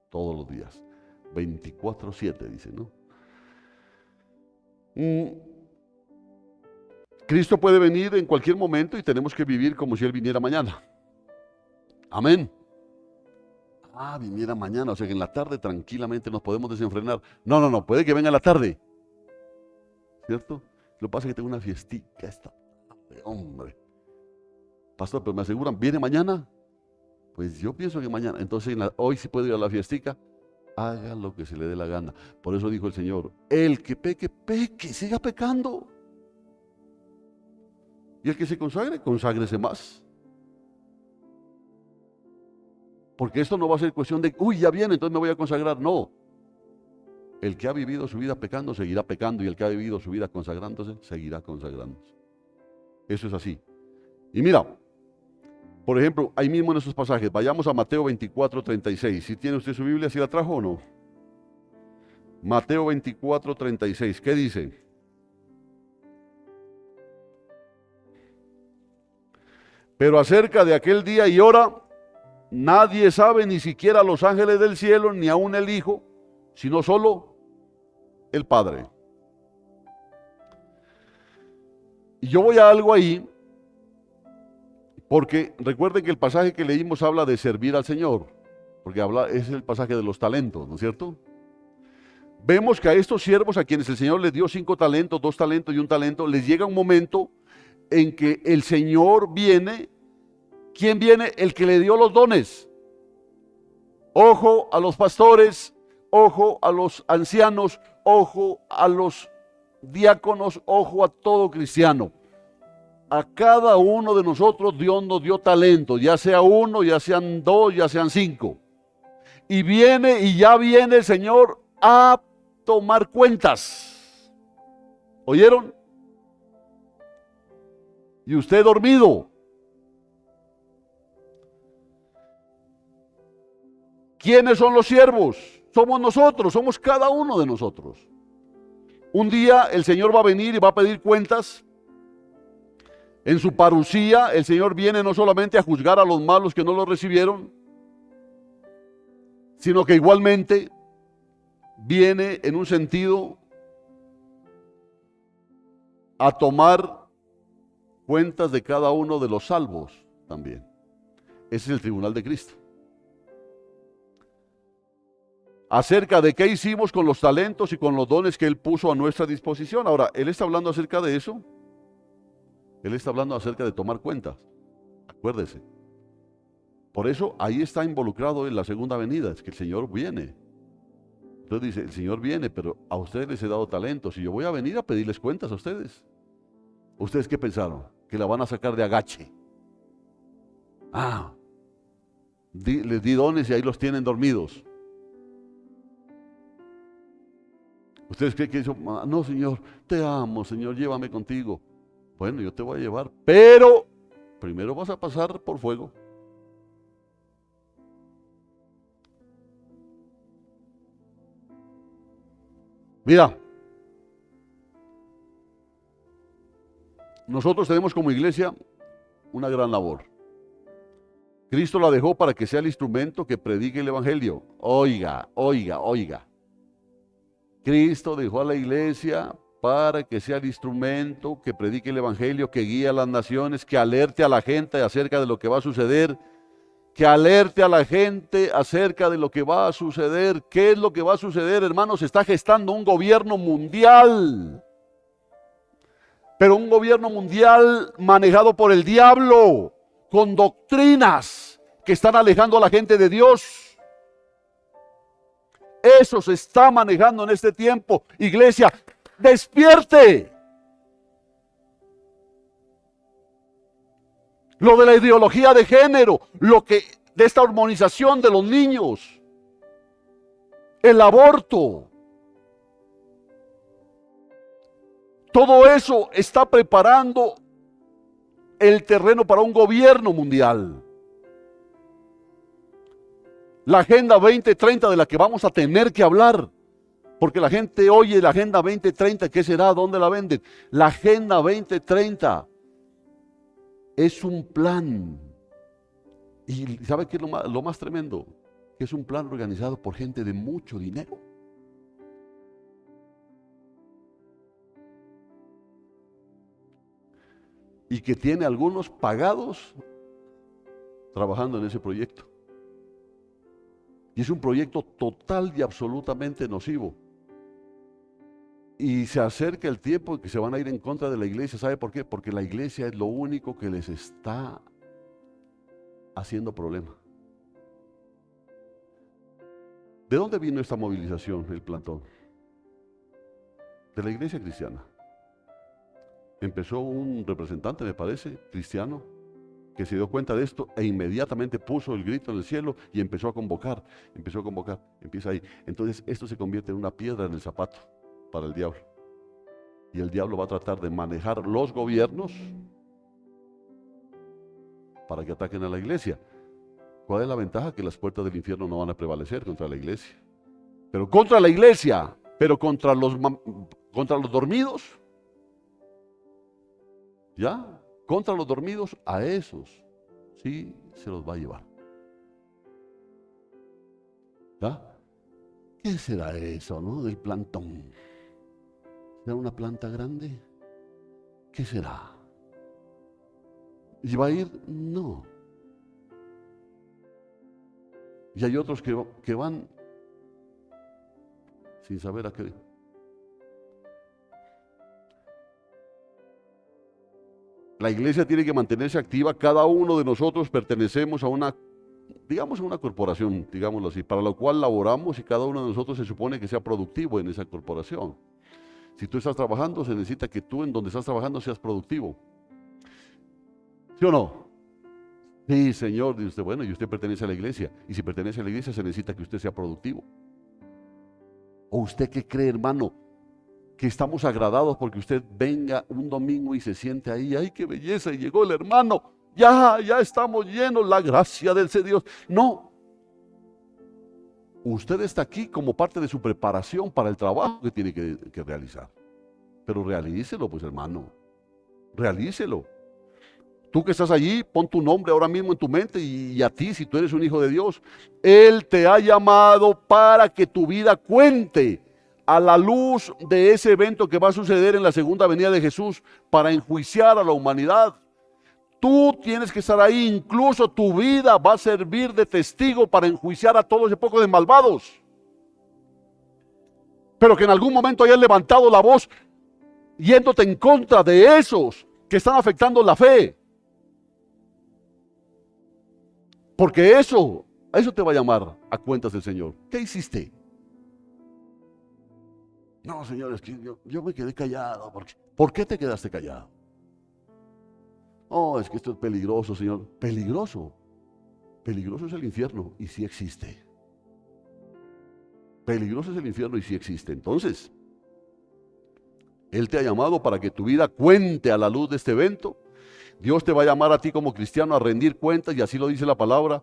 Todos los días. 24/7, dice, ¿no? Cristo puede venir en cualquier momento y tenemos que vivir como si Él viniera mañana. Amén. Ah, viniera mañana, o sea que en la tarde tranquilamente nos podemos desenfrenar. No, no, no, puede que venga en la tarde. ¿Cierto? Lo que pasa es que tengo una fiestica esta tarde, hombre. Pastor, pero me aseguran, ¿viene mañana? Pues yo pienso que mañana. Entonces hoy sí puedo ir a la fiestica. Haga lo que se le dé la gana. Por eso dijo el Señor, el que peque, peque, siga pecando. Y el que se consagre, conságrese más. Porque esto no va a ser cuestión de, uy, ya viene, entonces me voy a consagrar. No. El que ha vivido su vida pecando, seguirá pecando. Y el que ha vivido su vida consagrándose, seguirá consagrándose. Eso es así. Y mira, por ejemplo, ahí mismo en estos pasajes, vayamos a Mateo 24:36. ¿Sí tiene usted su Biblia? ¿Sí la trajo o no? Mateo 24:36. ¿Qué dice? Pero acerca de aquel día y hora, nadie sabe, ni siquiera los ángeles del cielo, ni aun el Hijo, sino solo el Padre. Y yo voy a algo ahí, porque recuerden que el pasaje que leímos habla de servir al Señor, porque es el pasaje de los talentos, ¿no es cierto? Vemos que a estos siervos a quienes el Señor les dio 5 talentos, 2 talentos y 1 talento, les llega un momento en que el Señor viene. ¿Quién viene? El que le dio los dones. Ojo a los pastores, ojo a los ancianos, ojo a los diáconos, ojo a todo cristiano. A cada uno de nosotros Dios nos dio talentos, ya sea 1, ya sean 2, ya sean 5. Y viene y ya viene el Señor a tomar cuentas. ¿Oyeron? Y usted dormido. ¿Quiénes son los siervos? Somos nosotros, somos cada uno de nosotros. Un día el Señor va a venir y va a pedir cuentas. En su parucía, el Señor viene no solamente a juzgar a los malos que no lo recibieron, sino que igualmente viene en un sentido a tomar cuentas de cada uno de los salvos también. Ese es el tribunal de Cristo. Acerca de qué hicimos con los talentos y con los dones que Él puso a nuestra disposición. Ahora, Él está hablando acerca de eso Él está hablando acerca de tomar cuentas. Acuérdese. Por eso ahí está involucrado en la segunda venida, es que el Señor viene. Entonces dice, el Señor viene, pero a ustedes les he dado talentos y yo voy a venir a pedirles cuentas a ustedes. ¿Ustedes qué pensaron? Que la van a sacar de agache. Les di dones y ahí los tienen dormidos. ¿Ustedes creen que eso? No, Señor, te amo, Señor, llévame contigo. Bueno, yo te voy a llevar, pero primero vas a pasar por fuego. Mira, nosotros tenemos como iglesia una gran labor. Cristo la dejó para que sea el instrumento que predique el evangelio. Oiga, oiga, oiga. Cristo dejó a la iglesia para que sea el instrumento que predique el evangelio, que guíe a las naciones, que alerte a la gente acerca de lo que va a suceder, que alerte a la gente acerca de lo que va a suceder. ¿Qué es lo que va a suceder, hermanos? Se está gestando un gobierno mundial, pero un gobierno mundial manejado por el diablo, con doctrinas que están alejando a la gente de Dios. Eso se está manejando en este tiempo. Iglesia, despierte. Lo de la ideología de género, de esta hormonización de los niños, el aborto, todo eso está preparando el terreno para un gobierno mundial. La Agenda 2030 de la que vamos a tener que hablar, porque la gente oye la Agenda 2030, ¿qué será? ¿Dónde la venden? La Agenda 2030 es un plan. ¿Y sabe qué es lo más tremendo? Que es un plan organizado por gente de mucho dinero. Y que tiene algunos pagados trabajando en ese proyecto. Y es un proyecto total y absolutamente nocivo. Y se acerca el tiempo en que se van a ir en contra de la iglesia. ¿Sabe por qué? Porque la iglesia es lo único que les está haciendo problema. ¿De dónde vino esta movilización, el plantón? De la iglesia cristiana. Empezó un representante, me parece, cristiano, que se dio cuenta de esto e inmediatamente puso el grito en el cielo y empezó a convocar, empieza ahí. Entonces esto se convierte en una piedra en el zapato para el diablo. Y el diablo va a tratar de manejar los gobiernos para que ataquen a la iglesia. ¿Cuál es la ventaja? Que las puertas del infierno no van a prevalecer contra la iglesia. Pero contra la iglesia, pero contra los dormidos, ¿ya? Contra los dormidos, a esos sí se los va a llevar. ¿Ya? ¿Qué será eso, no? Del plantón. ¿Será una planta grande? ¿Qué será? ¿Y va a ir? No. Y hay otros que van sin saber a qué. La iglesia tiene que mantenerse activa. Cada uno de nosotros pertenecemos a una corporación, digámoslo así, para la cual laboramos y cada uno de nosotros se supone que sea productivo en esa corporación. Si tú estás trabajando, se necesita que tú en donde estás trabajando seas productivo. ¿Sí o no? Sí, Señor, dice usted, bueno, y usted pertenece a la iglesia. Y si pertenece a la iglesia, se necesita que usted sea productivo. ¿O usted qué cree, hermano? Que estamos agradados porque usted venga un domingo y se siente ahí, ¡ay, qué belleza! Y llegó el hermano, ya estamos llenos, la gracia del Dios. No. Usted está aquí como parte de su preparación para el trabajo que tiene que realizar. Pero realícelo, pues, hermano. Realícelo. Tú que estás allí, pon tu nombre ahora mismo en tu mente y a ti, si tú eres un hijo de Dios. Él te ha llamado para que tu vida cuente a la luz de ese evento que va a suceder en la segunda venida de Jesús para enjuiciar a la humanidad. Tú tienes que estar ahí, incluso tu vida va a servir de testigo para enjuiciar a todo ese poco de malvados. Pero que en algún momento hayas levantado la voz yéndote en contra de esos que están afectando la fe. Porque eso te va a llamar a cuentas del Señor. ¿Qué hiciste? No, Señor, es que yo me quedé callado. ¿Por qué te quedaste callado? Oh, es que esto es peligroso, Señor. Peligroso. Peligroso es el infierno y sí existe. Peligroso es el infierno y sí existe. Entonces, Él te ha llamado para que tu vida cuente a la luz de este evento. Dios te va a llamar a ti como cristiano a rendir cuentas, y así lo dice la palabra,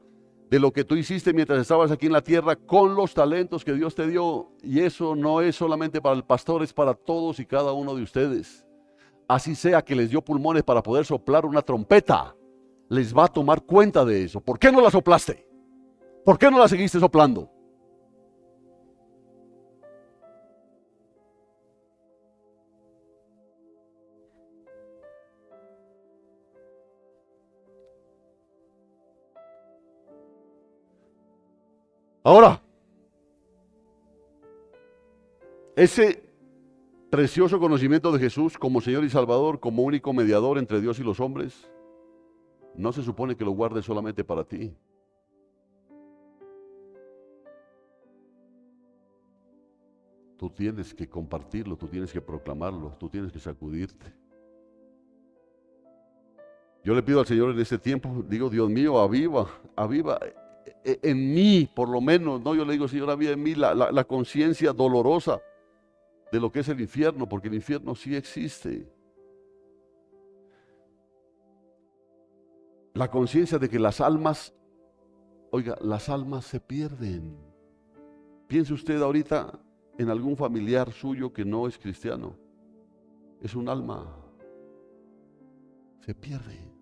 de lo que tú hiciste mientras estabas aquí en la tierra con los talentos que Dios te dio. Y eso no es solamente para el pastor, es para todos y cada uno de ustedes. Así sea que les dio pulmones para poder soplar una trompeta, les va a tomar cuenta de eso. ¿Por qué no la soplaste? ¿Por qué no la seguiste soplando? Ahora, ese precioso conocimiento de Jesús como Señor y Salvador, como único mediador entre Dios y los hombres, no se supone que lo guardes solamente para ti. Tú tienes que compartirlo, tú tienes que proclamarlo, tú tienes que sacudirte. Yo le pido al Señor en este tiempo, digo, Dios mío, aviva en mí, por lo menos, ¿no? Yo le digo, Señor, aviva en mí la conciencia dolorosa de lo que es el infierno, porque el infierno sí existe. La conciencia de que las almas, oiga, las almas se pierden. Piense usted ahorita en algún familiar suyo que no es cristiano. Es un alma. Se pierde.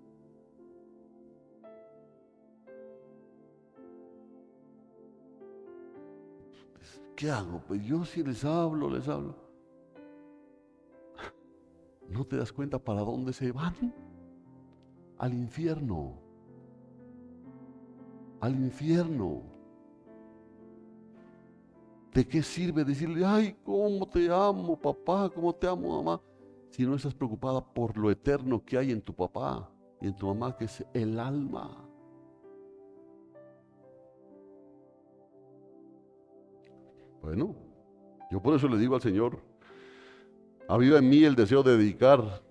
¿Qué hago? Pues yo sí les hablo. ¿No te das cuenta para dónde se van? Al infierno. Al infierno. ¿De qué sirve decirle, ay, cómo te amo, papá, cómo te amo, mamá? Si no estás preocupada por lo eterno que hay en tu papá y en tu mamá, que es el alma. Bueno, yo por eso le digo al Señor, aviva en mí el deseo de dedicar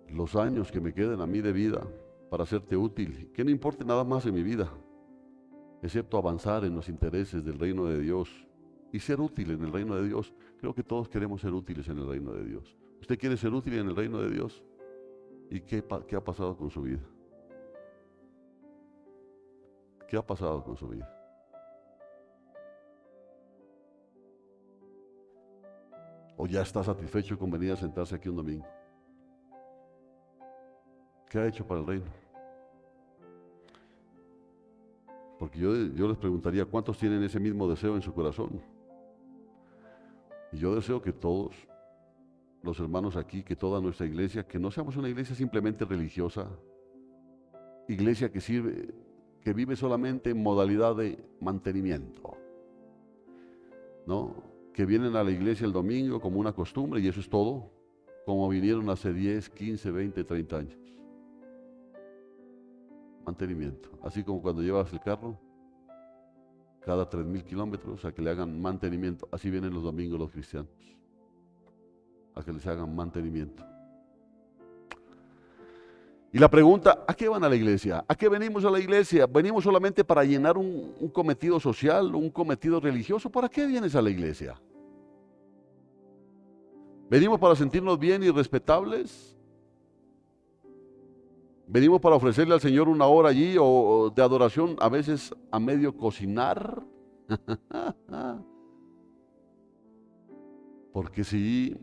los años que me queden a mí de vida para hacerte útil, que no importe nada más en mi vida, excepto avanzar en los intereses del reino de Dios y ser útil en el reino de Dios. Creo que todos queremos ser útiles en el reino de Dios. ¿Usted quiere ser útil en el reino de Dios? ¿Y qué ha pasado con su vida? ¿Qué ha pasado con su vida? ¿O ya está satisfecho con venir a sentarse aquí un domingo? ¿Qué ha hecho para el reino? Porque yo les preguntaría, ¿cuántos tienen ese mismo deseo en su corazón? Y yo deseo que todos los hermanos aquí, que toda nuestra iglesia, que no seamos una iglesia simplemente religiosa, iglesia que sirve, que vive solamente en modalidad de mantenimiento, ¿no? Que vienen a la iglesia el domingo como una costumbre y eso es todo, como vinieron hace 10, 15, 20, 30 años. Mantenimiento, así como cuando llevas el carro cada 3.000 kilómetros a que le hagan mantenimiento, así vienen los domingos los cristianos, a que les hagan mantenimiento. Y la pregunta, ¿a qué van a la iglesia? ¿A qué venimos a la iglesia? ¿Venimos solamente para llenar un cometido social, un cometido religioso? ¿Para qué vienes a la iglesia? ¿Venimos para sentirnos bien y respetables? ¿Venimos para ofrecerle al Señor una hora allí o de adoración, a veces a medio cocinar? Porque si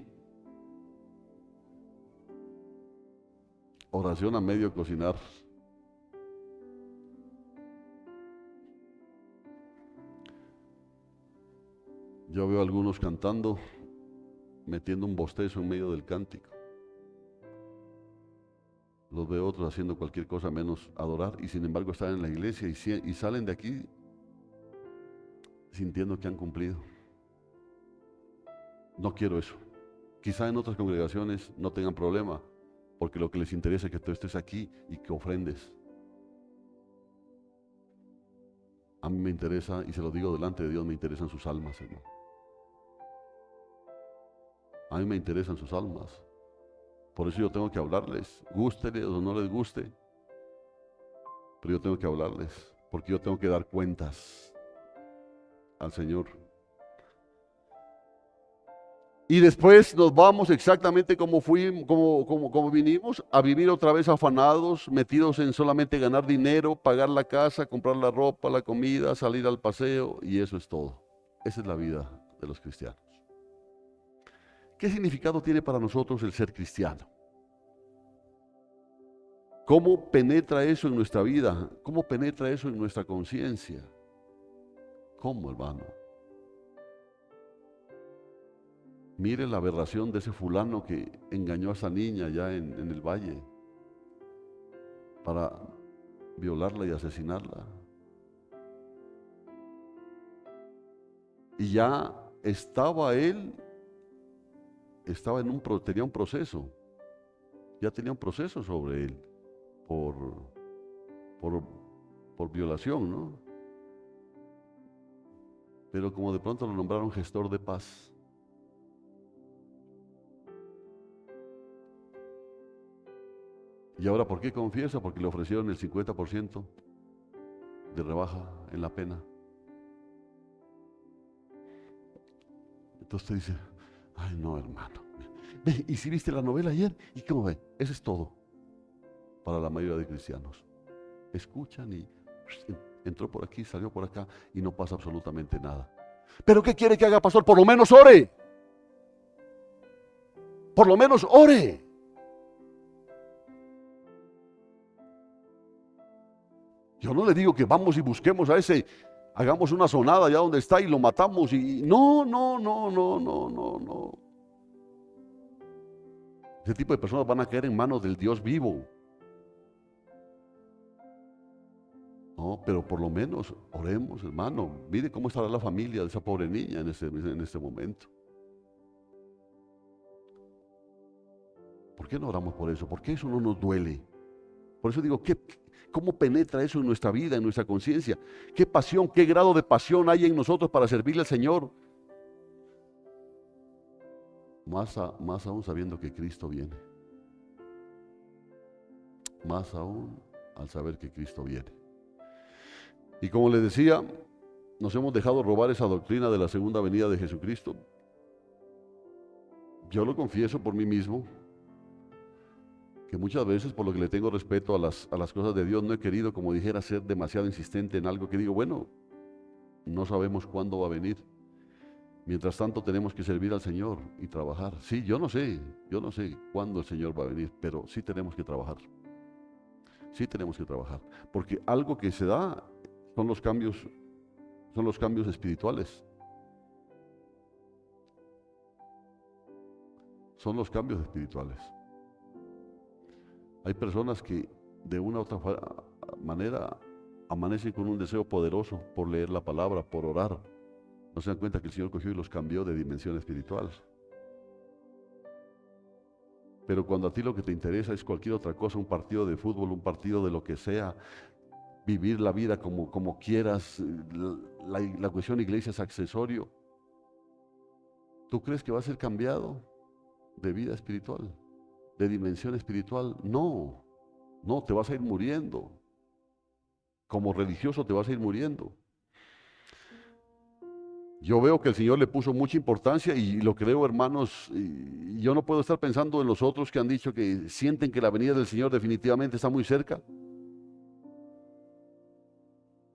oración a medio cocinar. Yo veo a algunos cantando, metiendo un bostezo en medio del cántico. Los veo otros haciendo cualquier cosa menos adorar y sin embargo están en la iglesia y salen de aquí sintiendo que han cumplido. No quiero eso. Quizá en otras congregaciones no tengan problema, porque lo que les interesa es que tú estés aquí y que ofrendes. A mí me interesa, y se lo digo delante de Dios, me interesan sus almas, hermano. A mí me interesan sus almas. Por eso yo tengo que hablarles, gústeles o no les guste, pero yo tengo que hablarles, porque yo tengo que dar cuentas al Señor. Y después nos vamos exactamente como fuimos, como vinimos, a vivir otra vez afanados, metidos en solamente ganar dinero, pagar la casa, comprar la ropa, la comida, salir al paseo, y eso es todo. Esa es la vida de los cristianos. ¿Qué significado tiene para nosotros el ser cristiano? ¿Cómo penetra eso en nuestra vida? ¿Cómo penetra eso en nuestra conciencia? ¿Cómo, hermano? Mire la aberración de ese fulano que engañó a esa niña allá en el valle para violarla y asesinarla. Y ya estaba él, tenía un proceso, ya tenía un proceso sobre él por violación, ¿no? Pero como de pronto lo nombraron gestor de paz. ¿Y ahora por qué confiesa? Porque le ofrecieron el 50% de rebaja en la pena. Entonces usted dice, ay no, hermano. Ve, ¿y si viste la novela ayer? ¿Y cómo ve? Eso es todo para la mayoría de cristianos. Escuchan y entró por aquí, salió por acá y no pasa absolutamente nada. ¿Pero qué quiere que haga, pastor? Por lo menos ore. Por lo menos ore. Yo no le digo que vamos y busquemos a ese, hagamos una sonada allá donde está y lo matamos y no. Ese tipo de personas van a caer en manos del Dios vivo. No, pero por lo menos oremos, hermano. Mire cómo estará la familia de esa pobre niña en este momento. ¿Por qué no oramos por eso? ¿Por qué eso no nos duele? Por eso digo, ¿cómo penetra eso en nuestra vida, en nuestra conciencia? ¿Qué pasión, qué grado de pasión hay en nosotros para servirle al Señor? Más aún sabiendo que Cristo viene. Más aún al saber que Cristo viene. Y como les decía, nos hemos dejado robar esa doctrina de la segunda venida de Jesucristo. Yo lo confieso por mí mismo, que muchas veces por lo que le tengo respeto a las cosas de Dios, no he querido, como dijera, ser demasiado insistente en algo que digo, bueno, no sabemos cuándo va a venir. Mientras tanto tenemos que servir al Señor y trabajar. Sí, yo no sé cuándo el Señor va a venir, pero sí tenemos que trabajar. Sí tenemos que trabajar, porque algo que se da son los cambios espirituales. Son los cambios espirituales. Hay personas que de una u otra manera amanecen con un deseo poderoso por leer la palabra, por orar. No se dan cuenta que el Señor cogió y los cambió de dimensión espiritual. Pero cuando a ti lo que te interesa es cualquier otra cosa, un partido de fútbol, un partido de lo que sea, vivir la vida como quieras, la cuestión iglesia es accesorio. ¿Tú crees que va a ser cambiado de vida espiritual, de dimensión espiritual? No, te vas a ir muriendo. Como religioso te vas a ir muriendo. Yo veo que el Señor le puso mucha importancia y lo creo, hermanos, y yo no puedo estar pensando en los otros que han dicho que sienten que la venida del Señor definitivamente está muy cerca.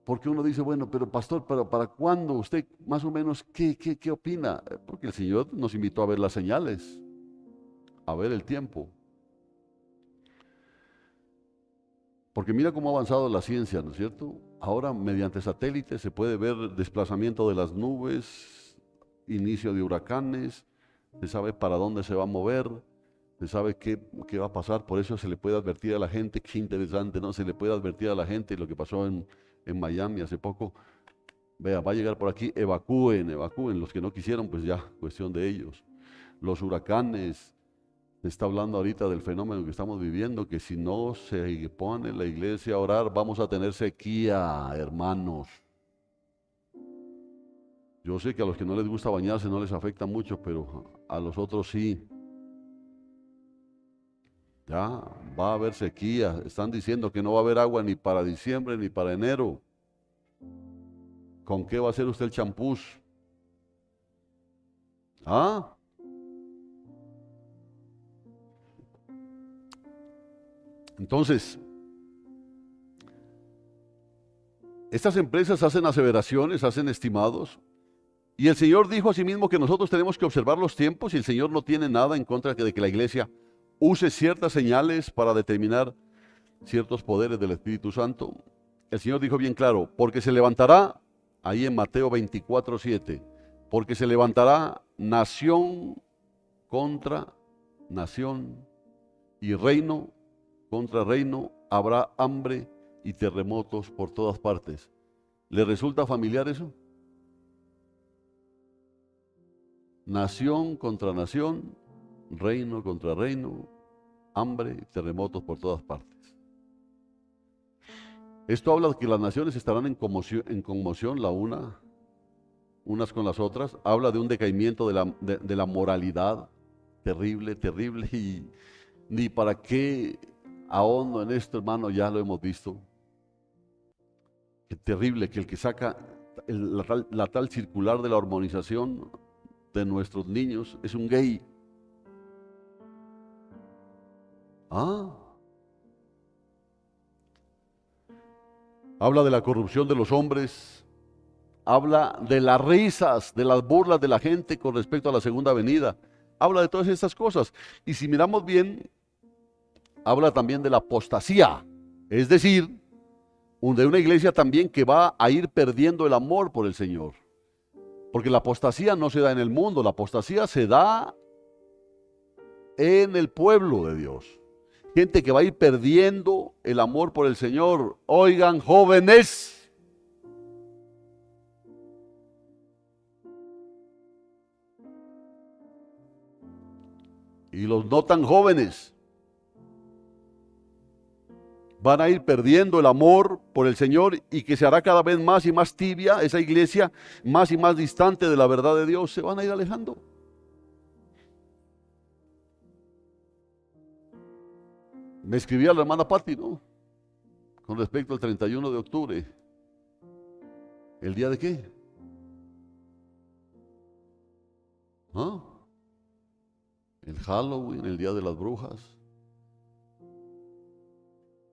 Porque uno dice, bueno, pero pastor, ¿para cuándo? ¿Usted más o menos qué opina? Porque el Señor nos invitó a ver las señales, a ver el tiempo. Porque mira cómo ha avanzado la ciencia, ¿no es cierto? Ahora mediante satélites se puede ver desplazamiento de las nubes, inicio de huracanes, se sabe para dónde se va a mover, se sabe qué va a pasar, por eso se le puede advertir a la gente, qué interesante, ¿no? Se le puede advertir a la gente lo que pasó en Miami hace poco. Vea, va a llegar por aquí, evacúen, los que no quisieron, pues ya, cuestión de ellos. los huracanes. Se está hablando ahorita del fenómeno que estamos viviendo, que si no se pone la iglesia a orar, vamos a tener sequía, hermanos. Yo sé que a los que no les gusta bañarse no les afecta mucho, pero a los otros sí. Ya va a haber sequía. Están diciendo que no va a haber agua ni para diciembre ni para enero. ¿Con qué va a hacer usted el champús? ¿Ah? Entonces, estas empresas hacen aseveraciones, hacen estimados, y el Señor dijo asimismo que nosotros tenemos que observar los tiempos, y el Señor no tiene nada en contra de que la iglesia use ciertas señales para determinar ciertos poderes del Espíritu Santo. El Señor dijo bien claro, porque se levantará, ahí en Mateo 24:7, porque se levantará nación contra nación y reino contra reino, habrá hambre y terremotos por todas partes. ¿Le resulta familiar eso? Nación contra nación, reino contra reino, hambre y terremotos por todas partes. Esto habla de que las naciones estarán en conmoción unas con las otras. Habla de un decaimiento de la moralidad terrible, terrible, y ni para qué ahondo en esto, hermano, ya lo hemos visto. Qué terrible que el que saca la tal circular de la hormonización de nuestros niños es un gay. Habla de la corrupción de los hombres, habla de las risas, de las burlas de la gente con respecto a la segunda venida, habla de todas estas cosas. Y si miramos bien, habla también de la apostasía, es decir, de una iglesia también que va a ir perdiendo el amor por el Señor. Porque la apostasía no se da en el mundo, la apostasía se da en el pueblo de Dios. Gente que va a ir perdiendo el amor por el Señor. Oigan, jóvenes, y los no tan jóvenes van a ir perdiendo el amor por el Señor, y que se hará cada vez más y más tibia esa iglesia, más y más distante de la verdad de Dios. Se van a ir alejando. Me escribía la hermana Patti, ¿no?, con respecto al 31 de octubre. ¿El día de qué? El Halloween, el día de las brujas.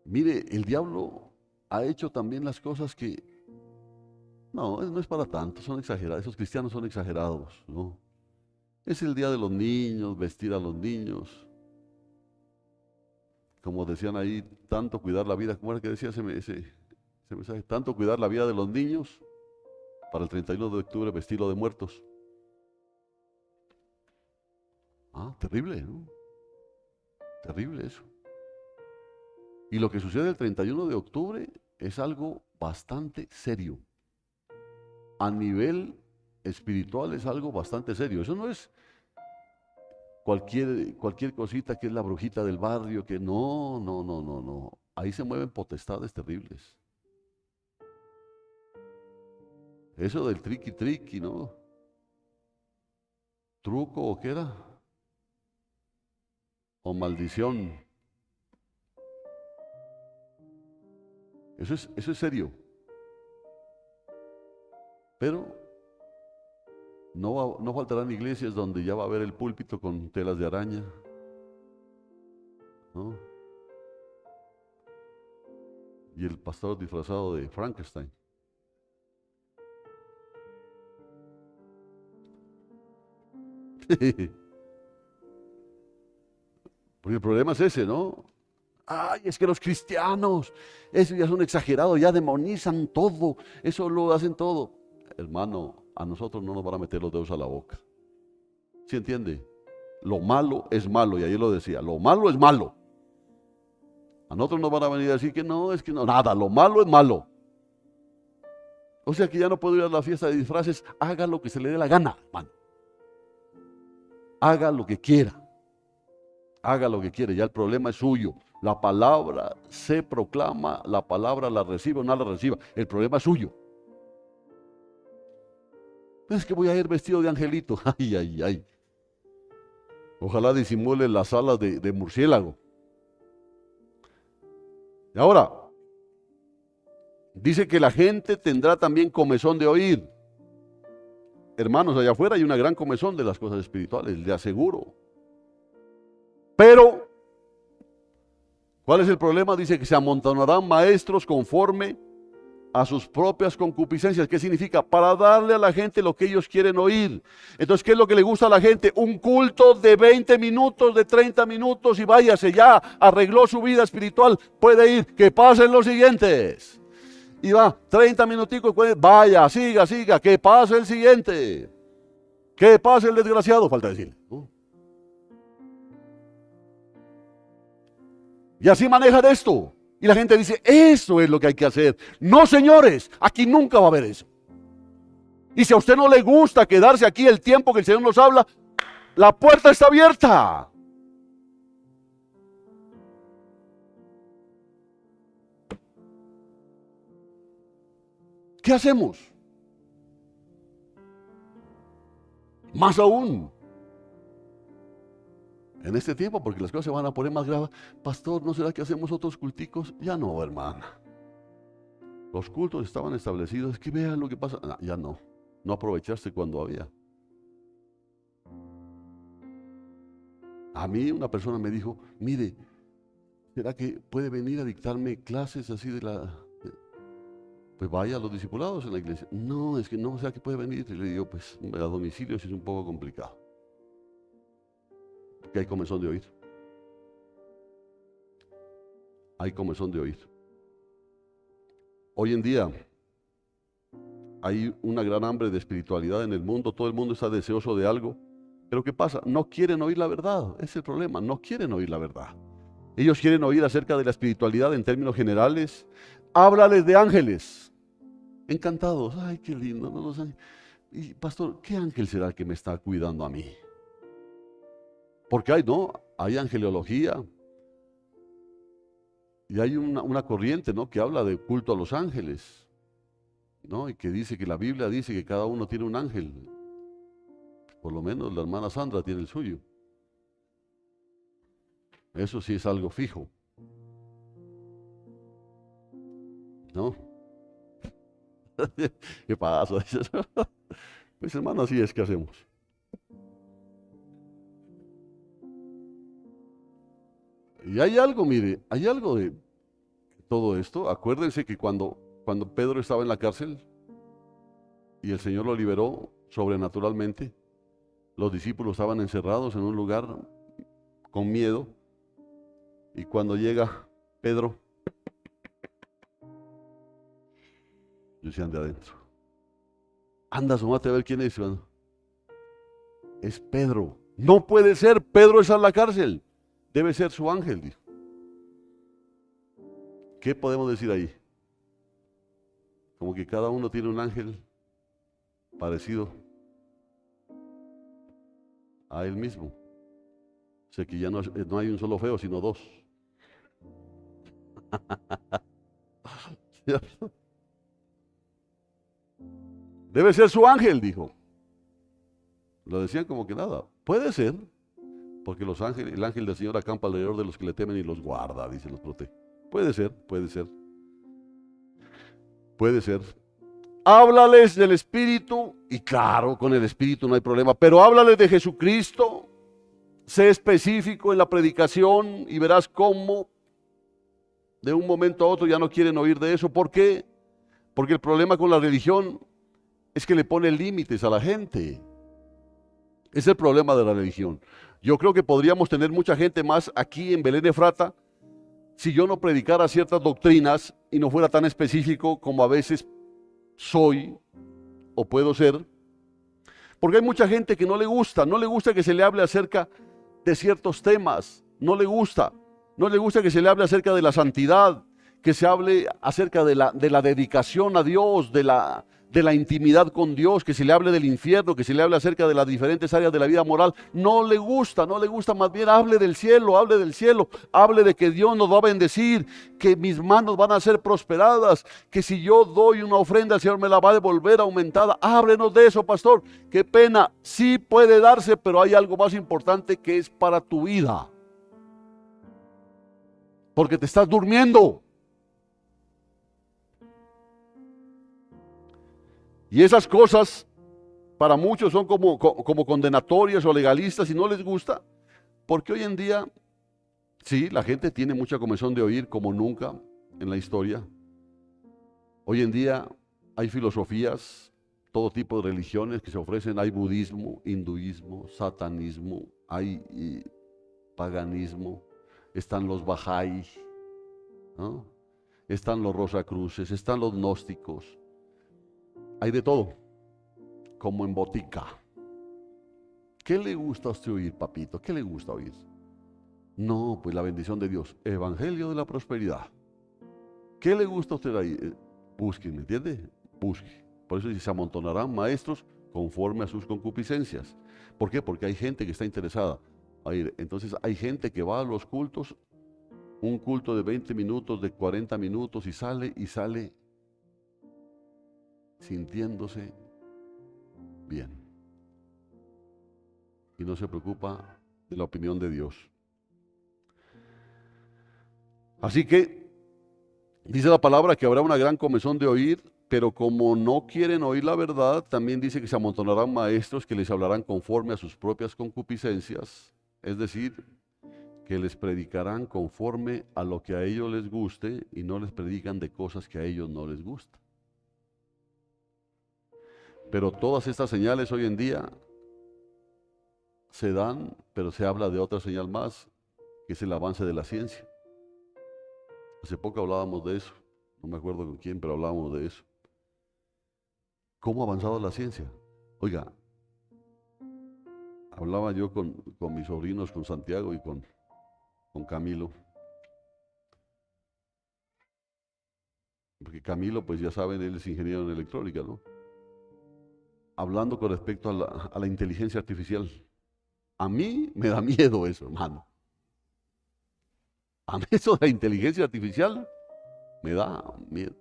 Mire, el diablo ha hecho también las cosas que no es para tanto, son exagerados. Esos cristianos son exagerados, ¿no? Es el día de los niños, vestir a los niños. Como decían ahí, tanto cuidar la vida. ¿Cómo era que decía ese mensaje? Tanto cuidar la vida de los niños para el 31 de octubre vestirlo de muertos. Terrible, ¿no? Terrible eso. Y lo que sucede el 31 de octubre es algo bastante serio. A nivel espiritual es algo bastante serio. Eso no es cualquier cosita que es la brujita del barrio, que no. Ahí se mueven potestades terribles. Eso del triqui, ¿no? ¿Truco o qué era? O maldición. Eso es serio. Pero no faltarán iglesias donde ya va a haber el púlpito con telas de araña, ¿no? Y el pastor disfrazado de Frankenstein. Porque el problema es ese, ¿no? Ay, es que los cristianos, eso ya son exagerados, ya demonizan todo, eso lo hacen todo. Hermano, a nosotros no nos van a meter los dedos a la boca. ¿Sí entiende? Lo malo es malo, y ayer lo decía, lo malo es malo. A nosotros nos van a venir a decir que no, es que no, nada, lo malo es malo. O sea que ya no puedo ir a la fiesta de disfraces, haga lo que se le dé la gana, hermano. Haga lo que quiera. Haga lo que quiere, ya el problema es suyo. La palabra se proclama, la palabra la recibe o no la reciba. El problema es suyo. Es que voy a ir vestido de angelito. Ay, ay, ay. Ojalá disimule las alas de murciélago. Y ahora, dice que la gente tendrá también comezón de oír. Hermanos, allá afuera hay una gran comezón de las cosas espirituales, le aseguro. Pero, ¿cuál es el problema? Dice que se amontonarán maestros conforme a sus propias concupiscencias. ¿Qué significa? Para darle a la gente lo que ellos quieren oír. Entonces, ¿qué es lo que le gusta a la gente? Un culto de 20 minutos, de 30 minutos y váyase ya, arregló su vida espiritual, puede ir, que pasen los siguientes. Y va, 30 minuticos, vaya, siga, que pase el siguiente. Que pase el desgraciado, falta decirle. Y así manejan esto. Y la gente dice, eso es lo que hay que hacer. No, señores, aquí nunca va a haber eso. Y si a usted no le gusta quedarse aquí el tiempo que el Señor nos habla, la puerta está abierta. ¿Qué hacemos? Más aún en este tiempo, porque las cosas se van a poner más graves. Pastor, ¿no será que hacemos otros culticos? Ya no, hermana. Los cultos estaban establecidos. Es que vean lo que pasa. No, ya no. No aprovechaste cuando había. A mí una persona me dijo, mire, ¿será que puede venir a dictarme clases así de la... Pues vaya a los discipulados en la iglesia. No, es que no, o sea que puede venir. Y le digo, pues a domicilio sí es un poco complicado. Porque hay comezón de oír. Hay comezón de oír. Hoy en día hay una gran hambre de espiritualidad en el mundo. Todo el mundo está deseoso de algo. Pero ¿qué pasa? No quieren oír la verdad. Ese es el problema. No quieren oír la verdad. Ellos quieren oír acerca de la espiritualidad en términos generales. Háblales de ángeles. Encantados. Ay, qué lindo. ¿No? Los ángeles. Y pastor, ¿qué ángel será el que me está cuidando a mí? Porque hay angelología. Y hay una corriente, ¿no?, que habla de culto a los ángeles, ¿no? Y que dice que la Biblia dice que cada uno tiene un ángel. Por lo menos la hermana Sandra tiene el suyo. Eso sí es algo fijo, ¿no? ¿Qué pasa? Pues hermano, así es que hacemos. Y hay algo, mire, hay algo de todo esto. Acuérdense que cuando Pedro estaba en la cárcel y el Señor lo liberó sobrenaturalmente, los discípulos estaban encerrados en un lugar con miedo. Y cuando llega Pedro, decían de adentro, anda, asómate a ver quién es. Es Pedro. No puede ser, Pedro está en la cárcel. Debe ser su ángel, dijo. ¿Qué podemos decir ahí? Como que cada uno tiene un ángel parecido a él mismo. O sea que ya no hay un solo feo, sino dos. Debe ser su ángel, dijo. Lo decían como que nada. Puede ser, porque el ángel del Señor acampa alrededor de los que le temen y los guarda, dice, los protege. Puede ser, puede ser. Puede ser. Háblales del Espíritu, y claro, con el Espíritu no hay problema, pero háblales de Jesucristo. Sé específico en la predicación y verás cómo de un momento a otro ya no quieren oír de eso. ¿Por qué? Porque el problema con la religión es que le pone límites a la gente. Es el problema de la religión. Yo creo que podríamos tener mucha gente más aquí en Belén Efrata si yo no predicara ciertas doctrinas y no fuera tan específico como a veces soy o puedo ser. Porque hay mucha gente que no le gusta que se le hable acerca de ciertos temas, no le gusta que se le hable acerca de la santidad, que se hable acerca de la dedicación a Dios, de de la intimidad con Dios, que se le hable del infierno, que se le hable acerca de las diferentes áreas de la vida moral. No le gusta, más bien hable del cielo, hable de que Dios nos va a bendecir, que mis manos van a ser prosperadas, que si yo doy una ofrenda, el Señor me la va a devolver aumentada. Háblenos de eso, pastor. Qué pena, sí puede darse, pero hay algo más importante que es para tu vida. Porque te estás durmiendo. Y esas cosas para muchos son como condenatorias o legalistas y no les gusta, porque hoy en día, sí, la gente tiene mucha comezón de oír como nunca en la historia. Hoy en día hay filosofías, todo tipo de religiones que se ofrecen. Hay budismo, hinduismo, satanismo, hay paganismo, están los Bahá'í, ¿no? Están los Rosacruces, están los gnósticos. Hay de todo, como en botica. ¿Qué le gusta a usted oír, papito? ¿Qué le gusta oír? No, pues la bendición de Dios. Evangelio de la prosperidad. ¿Qué le gusta a usted ahí? Busque, ¿me entiende? Busque. Por eso dice, se amontonarán maestros conforme a sus concupiscencias. ¿Por qué? Porque hay gente que está interesada a ir. Entonces hay gente que va a los cultos, un culto de 20 minutos, de 40 minutos, y sale sintiéndose bien. Y no se preocupa de la opinión de Dios. Así que dice la palabra que habrá una gran comezón de oír, pero como no quieren oír la verdad, también dice que se amontonarán maestros que les hablarán conforme a sus propias concupiscencias, es decir, que les predicarán conforme a lo que a ellos les guste y no les predican de cosas que a ellos no les gustan. Pero todas estas señales hoy en día se dan, pero se habla de otra señal más, que es el avance de la ciencia. Hace poco hablábamos de eso, no me acuerdo con quién, pero hablábamos de eso. ¿Cómo ha avanzado la ciencia? Oiga, hablaba yo con mis sobrinos, con Santiago y con Camilo. Porque Camilo, pues ya saben, él es ingeniero en electrónica, ¿no? Hablando con respecto a la inteligencia artificial. A mí me da miedo eso, hermano. A mí eso de la inteligencia artificial me da miedo.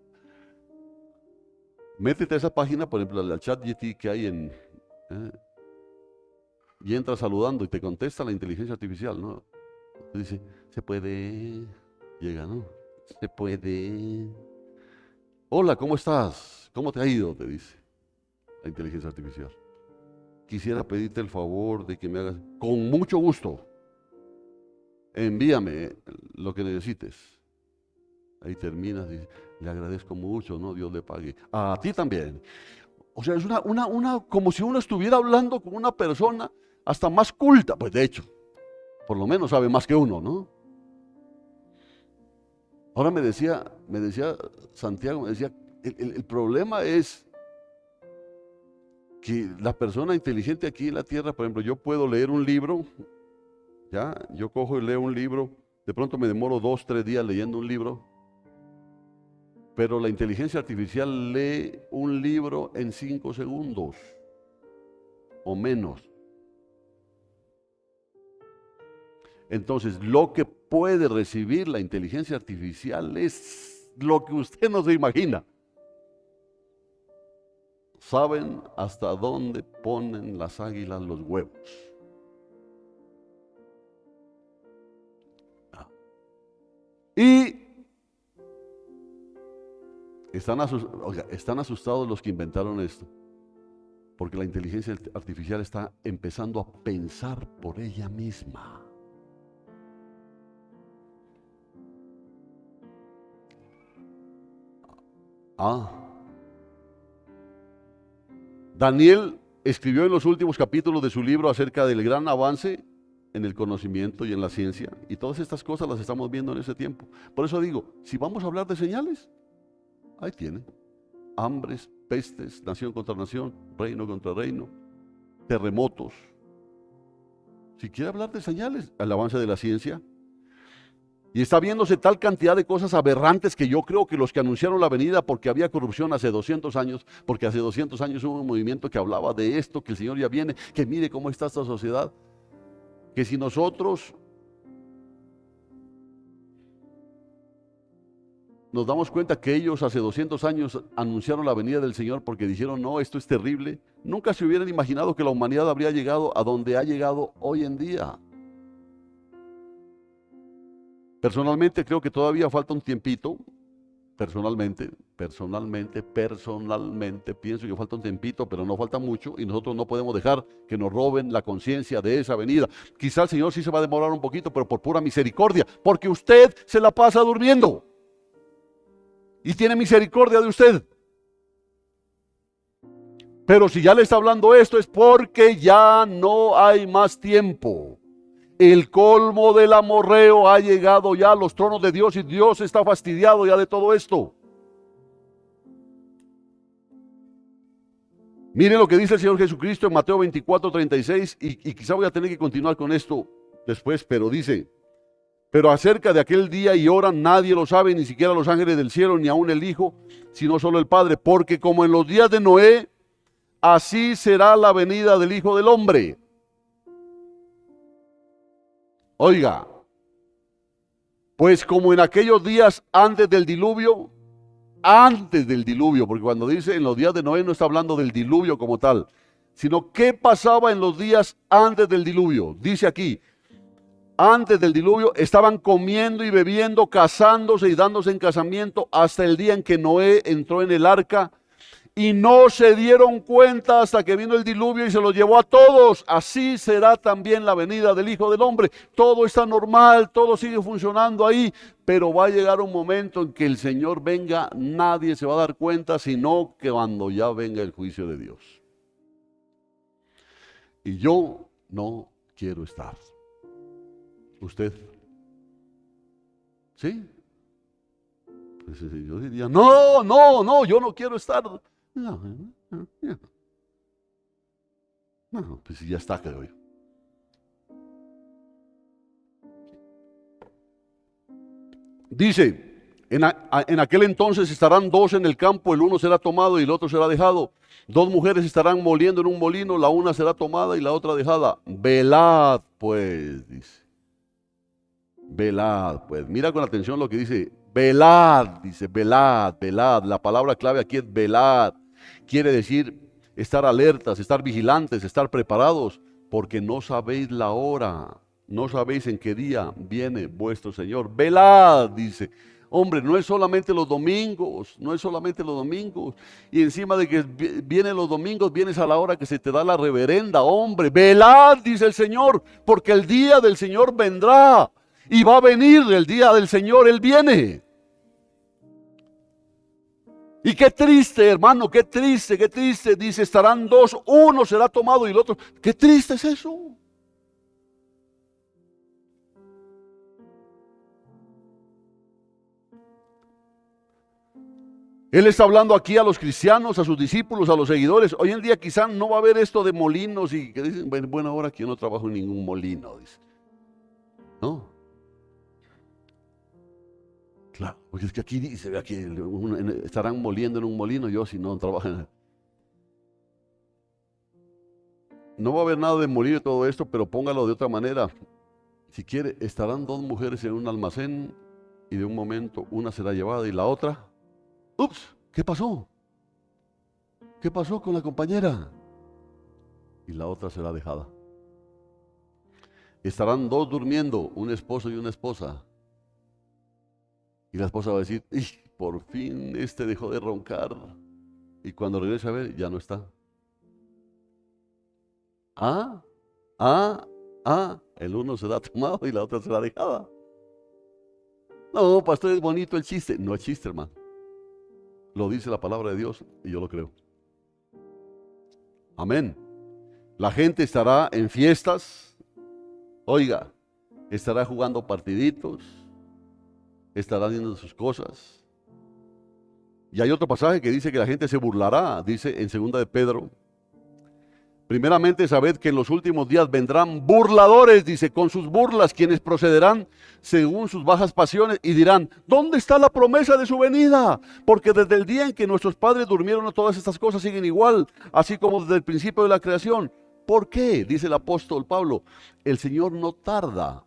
Métete a esa página, por ejemplo, la ChatGPT que hay y entra saludando y te contesta la inteligencia artificial, ¿no? Te dice, se puede, llega, ¿no? Se puede. Hola, ¿cómo estás? ¿Cómo te ha ido? Te dice la inteligencia artificial. Quisiera pedirte el favor de que me hagas, con mucho gusto, envíame lo que necesites. Ahí terminas y le agradezco mucho, ¿no? Dios le pague. A ti también. O sea, es como si uno estuviera hablando con una persona hasta más culta. Pues de hecho, por lo menos sabe más que uno, ¿no? Ahora me decía Santiago, el problema es que la persona inteligente aquí en la tierra, por ejemplo, yo puedo leer un libro, ya, yo cojo y leo un libro, de pronto me demoro 2, 3 días leyendo un libro, pero la inteligencia artificial lee un libro en 5 segundos o menos. Entonces, lo que puede recibir la inteligencia artificial es lo que usted no se imagina. Saben hasta dónde ponen las águilas los huevos. Y están asustados los que inventaron esto, porque la inteligencia artificial está empezando a pensar por ella misma. Daniel escribió en los últimos capítulos de su libro acerca del gran avance en el conocimiento y en la ciencia, y todas estas cosas las estamos viendo en ese tiempo. Por eso digo, si vamos a hablar de señales, ahí tiene. Hambres, pestes, nación contra nación, reino contra reino, terremotos. Si quiere hablar de señales, el avance de la ciencia. Y está viéndose tal cantidad de cosas aberrantes que yo creo que los que anunciaron la venida porque había corrupción hace 200 años, porque hace 200 años hubo un movimiento que hablaba de esto, que el Señor ya viene, que mire cómo está esta sociedad, que si nosotros nos damos cuenta que ellos hace 200 años anunciaron la venida del Señor porque dijeron, no, esto es terrible, nunca se hubieran imaginado que la humanidad habría llegado a donde ha llegado hoy en día. Personalmente creo que todavía falta un tiempito, personalmente, pienso que falta un tiempito, pero no falta mucho y nosotros no podemos dejar que nos roben la conciencia de esa venida. Quizá el Señor sí se va a demorar un poquito, pero por pura misericordia, porque usted se la pasa durmiendo y tiene misericordia de usted. Pero si ya le está hablando esto es porque ya no hay más tiempo. El colmo del amorreo ha llegado ya a los tronos de Dios y Dios está fastidiado ya de todo esto. Miren lo que dice el Señor Jesucristo en Mateo 24:36 y quizá voy a tener que continuar con esto después, pero dice, pero acerca de aquel día y hora nadie lo sabe, ni siquiera los ángeles del cielo, ni aun el Hijo, sino solo el Padre, porque como en los días de Noé, así será la venida del Hijo del Hombre. Oiga, pues como en aquellos días antes del diluvio, porque cuando dice en los días de Noé no está hablando del diluvio como tal, sino qué pasaba en los días antes del diluvio. Dice aquí, antes del diluvio estaban comiendo y bebiendo, casándose y dándose en casamiento hasta el día en que Noé entró en el arca. Y no se dieron cuenta hasta que vino el diluvio y se los llevó a todos. Así será también la venida del Hijo del Hombre. Todo está normal, todo sigue funcionando ahí, pero va a llegar un momento en que el Señor venga, nadie se va a dar cuenta, sino que cuando ya venga el juicio de Dios. Y yo no quiero estar. ¿Usted? ¿Sí? Pues yo diría, no, yo no quiero estar. No, pues ya está, creo yo. Dice, en aquel entonces estarán dos en el campo, el uno será tomado y el otro será dejado. Dos mujeres estarán moliendo en un molino, la una será tomada y la otra dejada. Velad, pues, dice. Velad, pues. Mira con atención lo que dice. Velad, dice, velad. La palabra clave aquí es velad. Quiere decir estar alertas, estar vigilantes, estar preparados, porque no sabéis la hora, no sabéis en qué día viene vuestro Señor. Velad, dice. Hombre, no es solamente los domingos, y encima de que vienen los domingos, vienes a la hora que se te da la reverenda. Hombre, velad, dice el Señor, porque el día del Señor vendrá, y va a venir el día del Señor, Él viene. Y qué triste, hermano, qué triste, dice, estarán dos, uno será tomado y el otro. Qué triste es eso. Él está hablando aquí a los cristianos, a sus discípulos, a los seguidores. Hoy en día quizá no va a haber esto de molinos y que dicen, bueno, ahora que yo no trabajo en ningún molino, dice. No. Claro, porque es que aquí dice, aquí estarán moliendo en un molino, yo si no trabajo en... No va a haber nada de morir de todo esto, pero póngalo de otra manera. Si quiere, estarán dos mujeres en un almacén y de un momento una será llevada y la otra... ¡Ups! ¿Qué pasó? ¿Qué pasó con la compañera? Y la otra será dejada. Estarán dos durmiendo, un esposo y una esposa. Y la esposa va a decir, por fin dejó de roncar. Y cuando regrese a ver, ya no está. El uno será tomado y la otra será dejada. No, pastor, es bonito el chiste. No es chiste, hermano. Lo dice la palabra de Dios y yo lo creo. Amén. La gente estará en fiestas. Oiga, estará jugando partiditos. Estará haciendo sus cosas. Y hay otro pasaje que dice que la gente se burlará. Dice en 2 de Pedro, Primeramente, sabed que en los últimos días vendrán burladores, dice, con sus burlas, quienes procederán según sus bajas pasiones y dirán, ¿dónde está la promesa de su venida? Porque desde el día en que nuestros padres durmieron, todas estas cosas siguen igual, así como desde el principio de la creación. ¿Por qué? Dice el apóstol Pablo, el Señor no tarda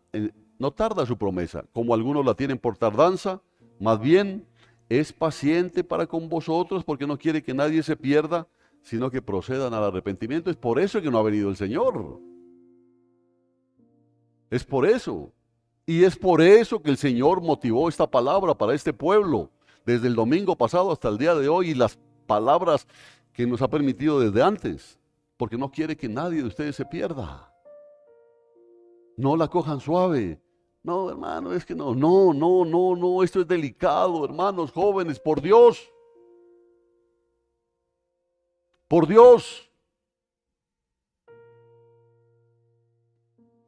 su promesa, como algunos la tienen por tardanza, más bien es paciente para con vosotros, porque no quiere que nadie se pierda, sino que procedan al arrepentimiento. Es por eso que no ha venido el Señor. Es por eso. Y es por eso que el Señor motivó esta palabra para este pueblo, desde el domingo pasado hasta el día de hoy, y las palabras que nos ha permitido desde antes, porque no quiere que nadie de ustedes se pierda. No la cojan suave. No, hermano, es que no, esto es delicado, hermanos jóvenes, por Dios. Por Dios.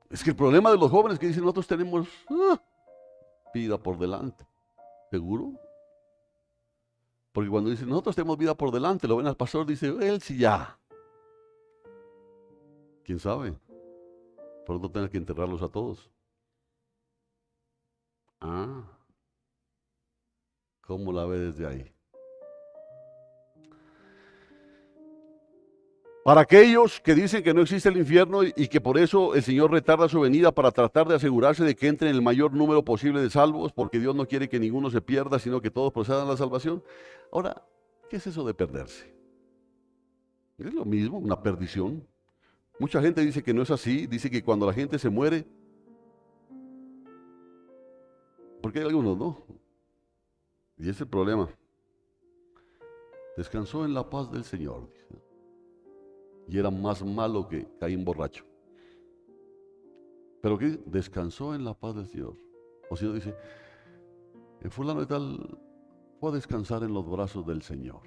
Es que el problema de los jóvenes que dicen, nosotros tenemos vida por delante. ¿Seguro? Porque cuando dicen, nosotros tenemos vida por delante, lo ven al pastor, dice, él sí ya. ¿Quién sabe? Por no tener que enterrarlos a todos. ¿Cómo la ve desde ahí? Para aquellos que dicen que no existe el infierno y que por eso el Señor retarda su venida para tratar de asegurarse de que entren el mayor número posible de salvos, porque Dios no quiere que ninguno se pierda, sino que todos procedan a la salvación. Ahora, ¿qué es eso de perderse? Es lo mismo, una perdición. Mucha gente dice que no es así, dice que cuando la gente se muere, porque hay algunos, ¿no? Y ese es el problema. Descansó en la paz del Señor, dice. Y era más malo que Caín borracho. Pero ¿qué? Descansó en la paz del Señor. O si no dice, el fulano de tal fue a descansar en los brazos del Señor.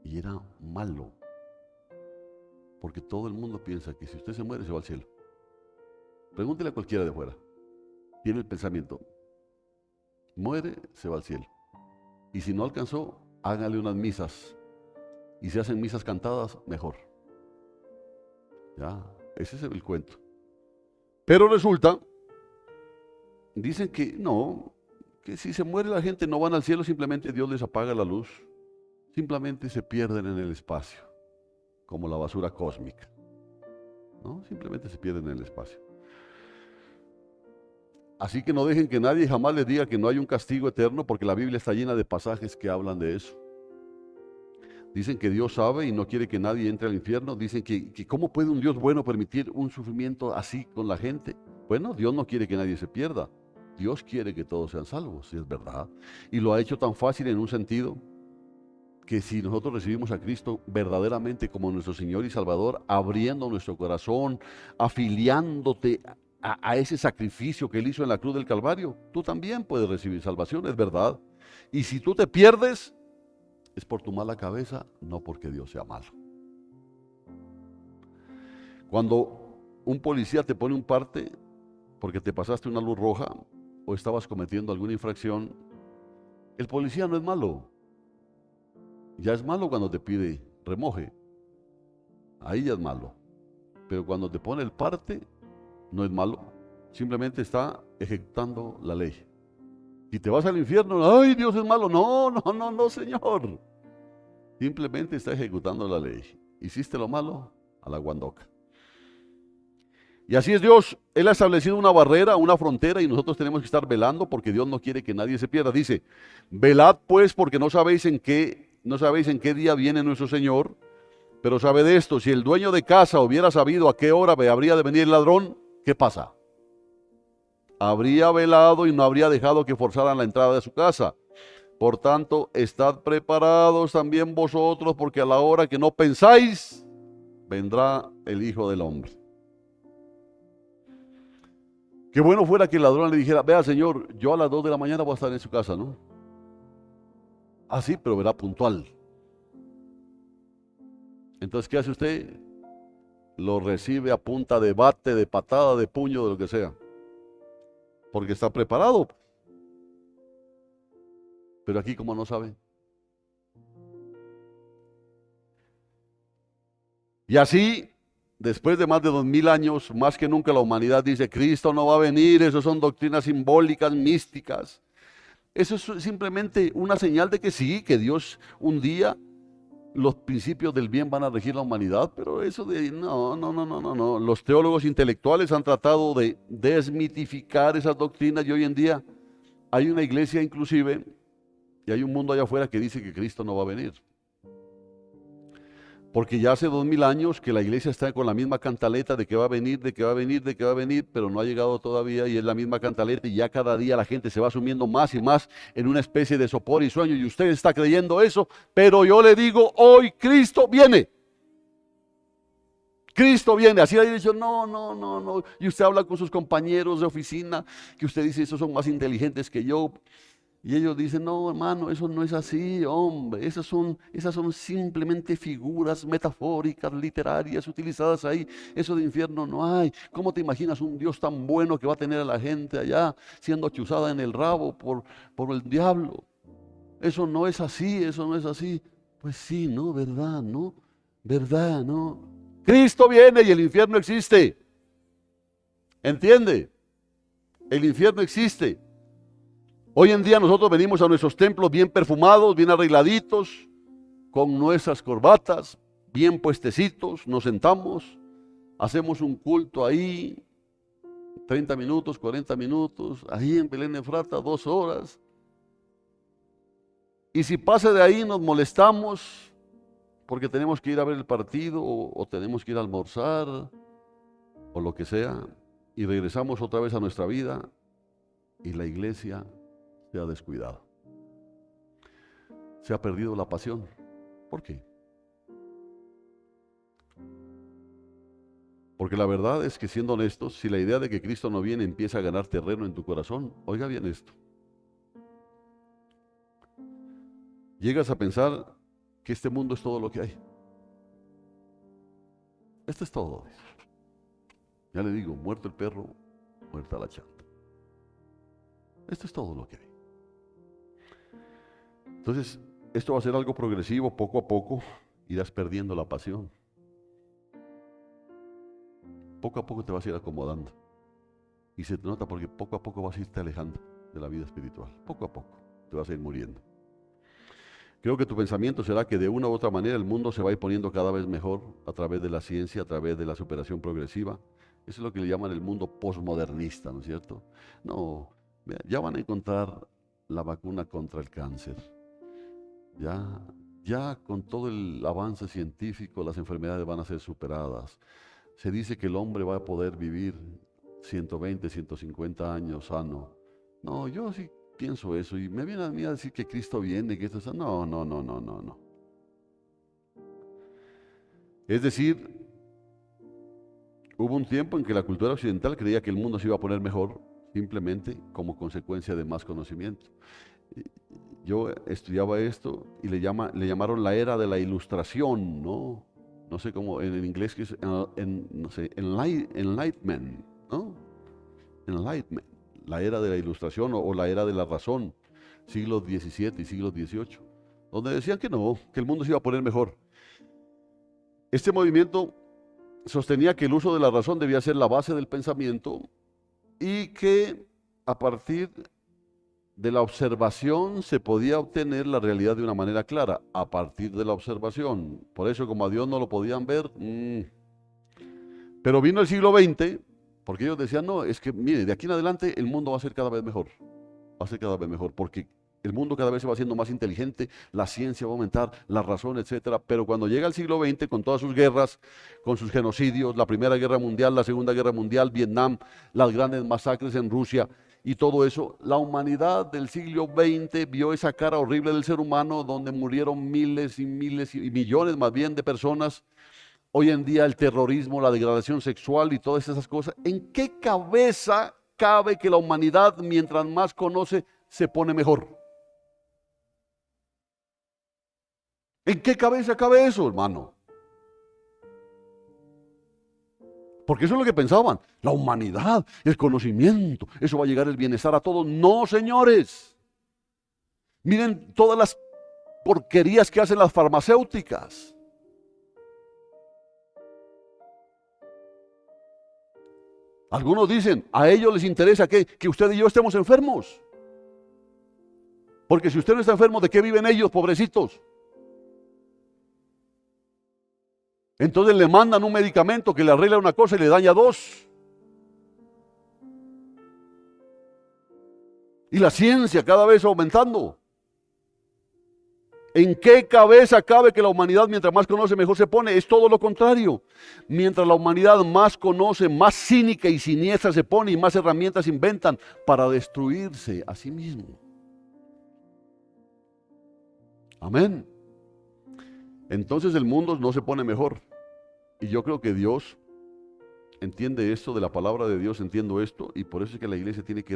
Y era malo. Porque todo el mundo piensa que si usted se muere, se va al cielo. Pregúntele a cualquiera de fuera. Tiene el pensamiento, muere, se va al cielo. Y si no alcanzó, hágale unas misas. Y si hacen misas cantadas, mejor. Ya, ese es el cuento. Pero resulta, dicen que no, que si se muere la gente no van al cielo, simplemente Dios les apaga la luz. Simplemente se pierden en el espacio, como la basura cósmica. ¿No? Simplemente se pierden en el espacio. Así que no dejen que nadie jamás les diga que no hay un castigo eterno, porque la Biblia está llena de pasajes que hablan de eso. Dicen que Dios sabe y no quiere que nadie entre al infierno. Dicen que ¿cómo puede un Dios bueno permitir un sufrimiento así con la gente? Bueno, Dios no quiere que nadie se pierda. Dios quiere que todos sean salvos, si es verdad. Y lo ha hecho tan fácil en un sentido que si nosotros recibimos a Cristo verdaderamente como nuestro Señor y Salvador, abriendo nuestro corazón, afiliándote a ese sacrificio que Él hizo en la cruz del Calvario, tú también puedes recibir salvación, es verdad. Y si tú te pierdes, es por tu mala cabeza, no porque Dios sea malo. Cuando un policía te pone un parte porque te pasaste una luz roja o estabas cometiendo alguna infracción, el policía no es malo. Ya es malo cuando te pide remoje. Ahí ya es malo. Pero cuando te pone el parte, no es malo. Simplemente está ejecutando la ley. Si te vas al infierno, ¡ay, Dios es malo! No, Señor. Simplemente está ejecutando la ley. Hiciste lo malo, a la guandoca. Y así es Dios. Él ha establecido una barrera, una frontera, y nosotros tenemos que estar velando porque Dios no quiere que nadie se pierda. Dice, velad pues porque no sabéis en qué día viene nuestro Señor, pero sabe de esto, si el dueño de casa hubiera sabido a qué hora habría de venir el ladrón, ¿qué pasa? Habría velado y no habría dejado que forzaran la entrada de su casa. Por tanto, estad preparados también vosotros, porque a la hora que no pensáis, vendrá el Hijo del Hombre. Qué bueno fuera que el ladrón le dijera, vea Señor, yo a las 2 de la mañana voy a estar en su casa, ¿no? Así, pero verá puntual. Entonces, ¿qué hace usted? Lo recibe a punta de bate, de patada, de puño, de lo que sea. Porque está preparado. Pero aquí, como no sabe. Y así, después de más de 2000 años, más que nunca la humanidad dice, Cristo no va a venir, eso son doctrinas simbólicas, místicas. Eso es simplemente una señal de que sí, que Dios un día, los principios del bien van a regir la humanidad, pero eso de no. Los teólogos intelectuales han tratado de desmitificar esas doctrinas y hoy en día hay una iglesia inclusive y hay un mundo allá afuera que dice que Cristo no va a venir. Porque ya hace 2000 años que la iglesia está con la misma cantaleta de que va a venir, de que va a venir, de que va a venir, pero no ha llegado todavía y es la misma cantaleta y ya cada día la gente se va sumiendo más y más en una especie de sopor y sueño y usted está creyendo eso, pero yo le digo, hoy Cristo viene. Cristo viene, así la iglesia, no. Y usted habla con sus compañeros de oficina, que usted dice, esos son más inteligentes que yo. Y ellos dicen, no, hermano, eso no es así, hombre. Esas son simplemente figuras metafóricas, literarias, utilizadas ahí. Eso de infierno no hay. ¿Cómo te imaginas un Dios tan bueno que va a tener a la gente allá siendo chuzada en el rabo por el diablo? Eso no es así, eso no es así. Pues sí, ¿no? ¿Verdad? ¿No? ¿Verdad? ¿No? Cristo viene y el infierno existe. ¿Entiende? El infierno existe. Hoy en día nosotros venimos a nuestros templos bien perfumados, bien arregladitos, con nuestras corbatas, bien puestecitos, nos sentamos, hacemos un culto ahí, 30 minutos, 40 minutos, ahí en Belén Efrata, 2 horas. Y si pasa de ahí nos molestamos porque tenemos que ir a ver el partido o tenemos que ir a almorzar o lo que sea, y regresamos otra vez a nuestra vida y la iglesia se ha descuidado. Se ha perdido la pasión. ¿Por qué? Porque la verdad es que, siendo honestos, si la idea de que Cristo no viene empieza a ganar terreno en tu corazón, oiga bien esto. Llegas a pensar que este mundo es todo lo que hay. Esto es todo. Ya le digo, muerto el perro, muerta la chanta. Esto es todo lo que hay. Entonces, esto va a ser algo progresivo, poco a poco irás perdiendo la pasión. Poco a poco te vas a ir acomodando. Y se te nota porque poco a poco vas a irte alejando de la vida espiritual. Poco a poco te vas a ir muriendo. Creo que tu pensamiento será que de una u otra manera el mundo se va a ir poniendo cada vez mejor a través de la ciencia, a través de la superación progresiva. Eso es lo que le llaman el mundo posmodernista, ¿no es cierto? No, ya van a encontrar la vacuna contra el cáncer. Ya con todo el avance científico las enfermedades van a ser superadas. Se dice que el hombre va a poder vivir 120, 150 años sano. No, yo sí pienso eso y me viene a mí a decir que Cristo viene, que esto es... No. Es decir, hubo un tiempo en que la cultura occidental creía que el mundo se iba a poner mejor simplemente como consecuencia de más conocimiento. Yo estudiaba esto y le llamaron la era de la ilustración, ¿no? No sé cómo, en inglés que es, no sé, enlightenment, ¿no? Enlightenment, la era de la ilustración o la era de la razón, siglos XVII y siglos XVIII, donde decían que no, que el mundo se iba a poner mejor. Este movimiento sostenía que el uso de la razón debía ser la base del pensamiento y que a partir de la observación se podía obtener la realidad de una manera clara, a partir de la observación. Por eso, como a Dios no lo podían ver. Pero vino el siglo XX, porque ellos decían, no, es que mire, de aquí en adelante el mundo va a ser cada vez mejor. Va a ser cada vez mejor, porque el mundo cada vez se va haciendo más inteligente, la ciencia va a aumentar, la razón, etcétera. Pero cuando llega el siglo XX, con todas sus guerras, con sus genocidios, la Primera Guerra Mundial, la Segunda Guerra Mundial, Vietnam, las grandes masacres en Rusia, y todo eso, la humanidad del siglo XX vio esa cara horrible del ser humano donde murieron miles y miles y millones más bien de personas. Hoy en día el terrorismo, la degradación sexual y todas esas cosas. ¿En qué cabeza cabe que la humanidad, mientras más conoce, se pone mejor? ¿En qué cabeza cabe eso, hermano? Porque eso es lo que pensaban, la humanidad, el conocimiento, eso va a llegar el bienestar a todos. No, señores. Miren todas las porquerías que hacen las farmacéuticas. Algunos dicen, a ellos les interesa que usted y yo estemos enfermos. Porque si usted no está enfermo, ¿de qué viven ellos, pobrecitos? Entonces le mandan un medicamento que le arregla una cosa y le daña dos. Y la ciencia cada vez aumentando. ¿En qué cabeza cabe que la humanidad, mientras más conoce, mejor se pone? Es todo lo contrario. Mientras la humanidad más conoce, más cínica y siniestra se pone y más herramientas inventan para destruirse a sí mismo. Amén. Entonces el mundo no se pone mejor. Y yo creo que Dios entiende esto de la palabra de Dios, entiendo esto, y por eso es que la iglesia tiene que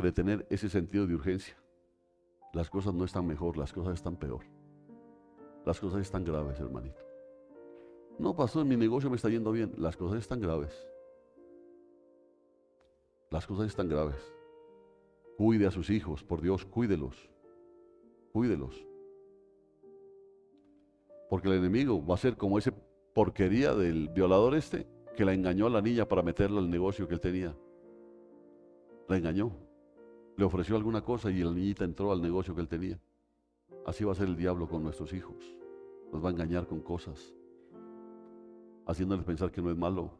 retener ese sentido de urgencia. Las cosas no están mejor, las cosas están peor. Las cosas están graves, hermanito. No, pastor, mi negocio me está yendo bien. Las cosas están graves. Las cosas están graves. Cuide a sus hijos, por Dios, cuídelos. Cuídelos. Porque el enemigo va a ser como esa porquería del violador que la engañó a la niña para meterla al negocio que él tenía. La engañó. Le ofreció alguna cosa y la niñita entró al negocio que él tenía. Así va a ser el diablo con nuestros hijos. Nos va a engañar con cosas, haciéndoles pensar que no es malo.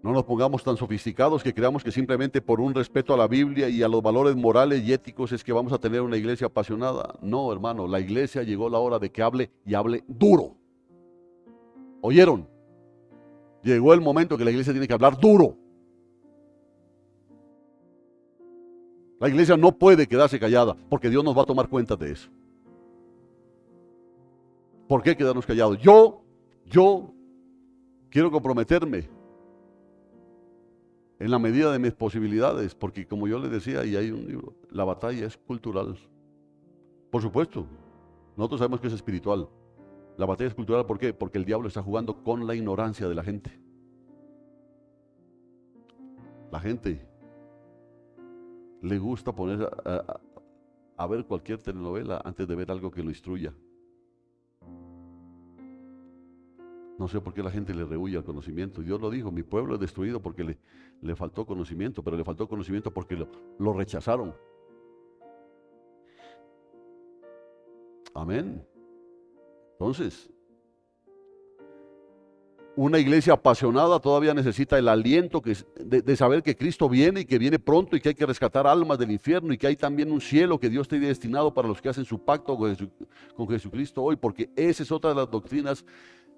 No nos pongamos tan sofisticados que creamos que simplemente por un respeto a la Biblia y a los valores morales y éticos es que vamos a tener una iglesia apasionada. No, hermano, la iglesia llegó la hora de que hable y hable duro. ¿Oyeron? Llegó el momento que la iglesia tiene que hablar duro. La iglesia no puede quedarse callada porque Dios nos va a tomar cuenta de eso. ¿Por qué quedarnos callados? Yo quiero comprometerme en la medida de mis posibilidades, porque como yo les decía, y hay un libro, la batalla es cultural. Por supuesto, nosotros sabemos que es espiritual. La batalla es cultural, ¿por qué? Porque el diablo está jugando con la ignorancia de la gente. La gente le gusta poner a ver cualquier telenovela antes de ver algo que lo instruya. No sé por qué la gente le rehúye al conocimiento. Dios lo dijo, mi pueblo es destruido porque le faltó conocimiento, pero le faltó conocimiento porque lo rechazaron. Amén. Entonces, una iglesia apasionada todavía necesita el aliento de saber que Cristo viene y que viene pronto y que hay que rescatar almas del infierno y que hay también un cielo que Dios tiene destinado para los que hacen su pacto con Jesucristo hoy, porque esa es otra de las doctrinas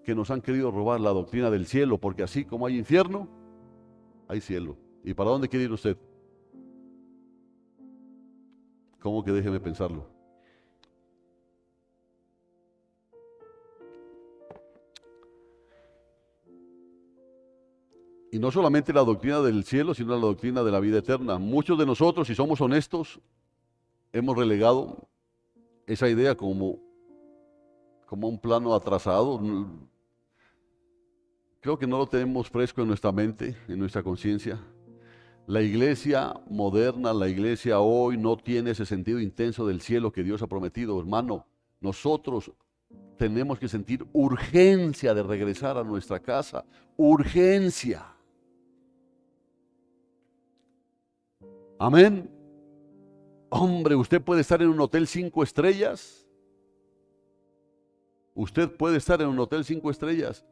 que nos han querido robar, la doctrina del cielo, porque así como hay infierno, hay cielo. ¿Y para dónde quiere ir usted? ¿Cómo que déjeme pensarlo? Y no solamente la doctrina del cielo, sino la doctrina de la vida eterna. Muchos de nosotros, si somos honestos, hemos relegado esa idea como un plano atrasado. Creo que no lo tenemos fresco en nuestra mente, en nuestra conciencia. La iglesia moderna, la iglesia hoy no tiene ese sentido intenso del cielo que Dios ha prometido, hermano. Nosotros tenemos que sentir urgencia de regresar a nuestra casa, urgencia. Amén. Hombre, usted puede estar en un hotel 5 estrellas. Usted puede estar en un hotel 5 estrellas,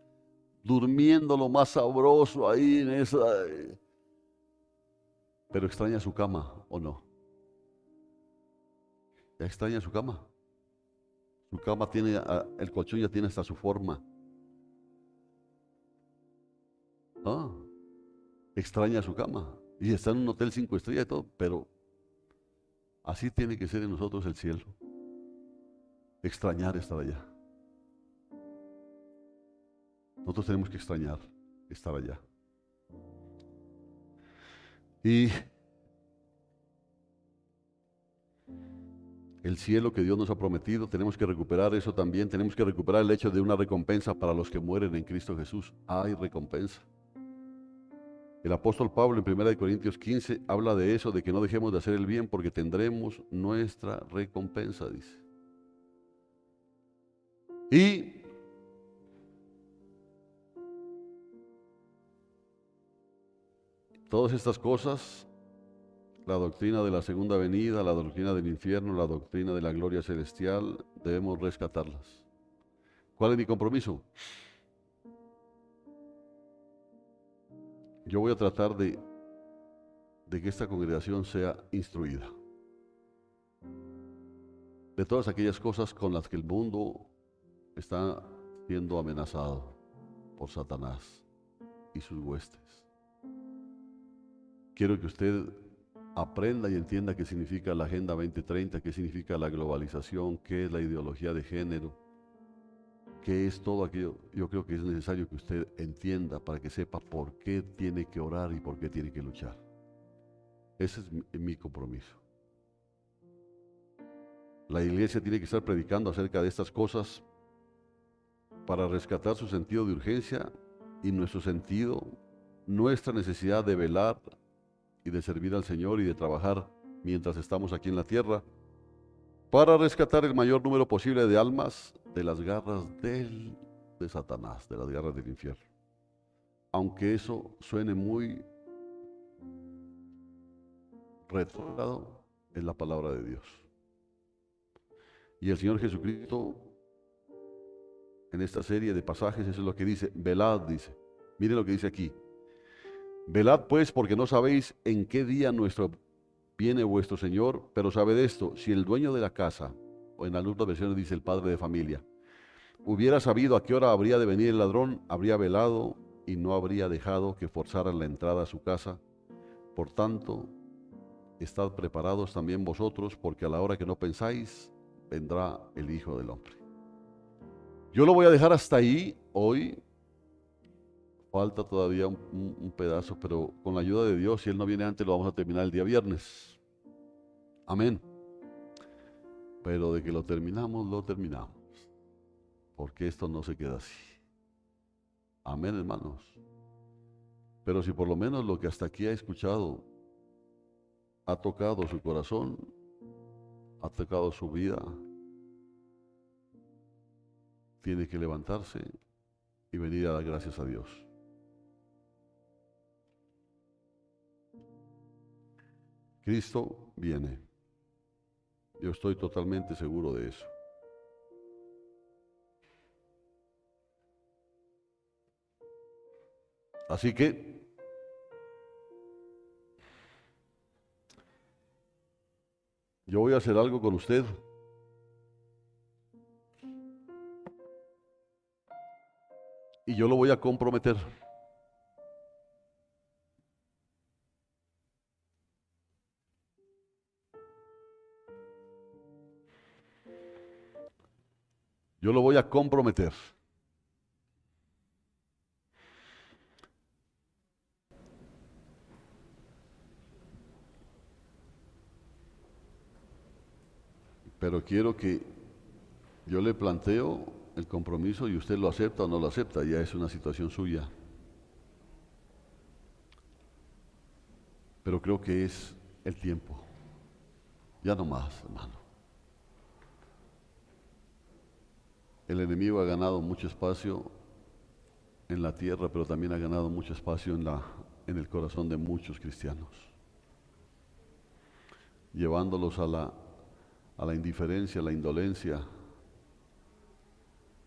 durmiendo lo más sabroso ahí en esa... Pero extraña su cama, ¿o no? ¿Ya extraña su cama? Su cama tiene, el colchón ya tiene hasta su forma. Ah, extraña su cama. Y está en un hotel 5 estrellas y todo, pero así tiene que ser en nosotros el cielo. Extrañar estar allá. Nosotros tenemos que extrañar estar allá. Y el cielo que Dios nos ha prometido, tenemos que recuperar eso también. Tenemos que recuperar el hecho de una recompensa para los que mueren en Cristo Jesús. Hay recompensa. El apóstol Pablo en 1 Corintios 15 habla de eso, de que no dejemos de hacer el bien porque tendremos nuestra recompensa, dice. Y todas estas cosas, la doctrina de la segunda venida, la doctrina del infierno, la doctrina de la gloria celestial, debemos rescatarlas. ¿Cuál es mi compromiso? Yo voy a tratar de que esta congregación sea instruida de todas aquellas cosas con las que el mundo está siendo amenazado por Satanás y sus huestes. Quiero que usted aprenda y entienda qué significa la Agenda 2030, qué significa la globalización, qué es la ideología de género, qué es todo aquello. Yo creo que es necesario que usted entienda para que sepa por qué tiene que orar y por qué tiene que luchar. Ese es mi compromiso. La iglesia tiene que estar predicando acerca de estas cosas para rescatar su sentido de urgencia y nuestro sentido, nuestra necesidad de velar y de servir al Señor y de trabajar mientras estamos aquí en la tierra para rescatar el mayor número posible de almas de las garras de Satanás, de las garras del infierno. Aunque eso suene muy retrógrado, es la palabra de Dios. Y el Señor Jesucristo, en esta serie de pasajes, eso es lo que dice: velad, dice. Miren lo que dice aquí: velad pues, porque no sabéis en qué día viene vuestro Señor, pero sabed esto: si el dueño de la casa, o en algunas versiones dice el padre de familia, hubiera sabido a qué hora habría de venir el ladrón, habría velado y no habría dejado que forzaran la entrada a su casa. Por tanto, estad preparados también vosotros, porque a la hora que no pensáis, vendrá el Hijo del Hombre. Yo lo voy a dejar hasta ahí hoy. Falta todavía un pedazo, pero con la ayuda de Dios, si Él no viene antes, lo vamos a terminar el día viernes. Amén. Pero de que lo terminamos, lo terminamos. Porque esto no se queda así. Amén, hermanos. Pero si por lo menos lo que hasta aquí ha escuchado ha tocado su corazón, ha tocado su vida, tiene que levantarse y venir a dar gracias a Dios. Cristo viene. Yo estoy totalmente seguro de eso. Así que yo voy a hacer algo con usted. Y yo lo voy a comprometer. Yo lo voy a comprometer. Pero quiero que yo le planteo el compromiso y usted lo acepta o no lo acepta, ya es una situación suya. Pero creo que es el tiempo. Ya no más, hermano. El enemigo ha ganado mucho espacio en la tierra, pero también ha ganado mucho espacio en el corazón de muchos cristianos, llevándolos a la indiferencia, a la indolencia,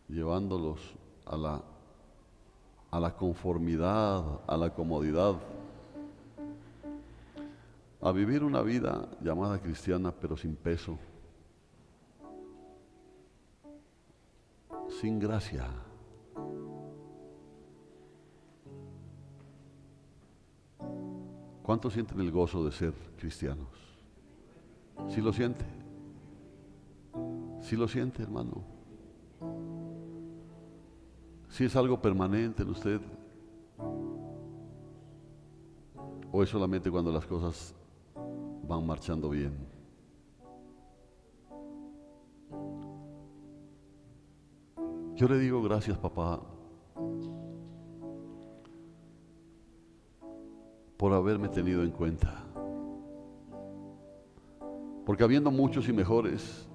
llevándolos a la conformidad, a la comodidad, a vivir una vida llamada cristiana, pero sin peso, sin gracia. ¿Cuántos sienten el gozo de ser cristianos? ¿Sí lo siente? ¿Sí lo siente, hermano? ¿Sí es algo permanente en usted? ¿O es solamente cuando las cosas van marchando bien? Yo le digo gracias, papá, por haberme tenido en cuenta. Porque habiendo muchos y mejores,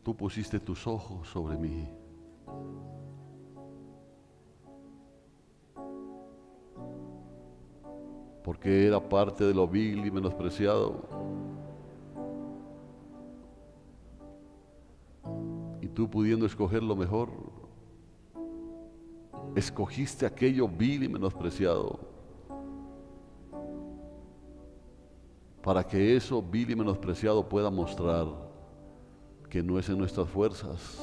tú pusiste tus ojos sobre mí. porque era parte de lo vil y menospreciado. Y tú, pudiendo escoger lo mejor, escogiste aquello vil y menospreciado, para que eso vil y menospreciado pueda mostrar que no es en nuestras fuerzas,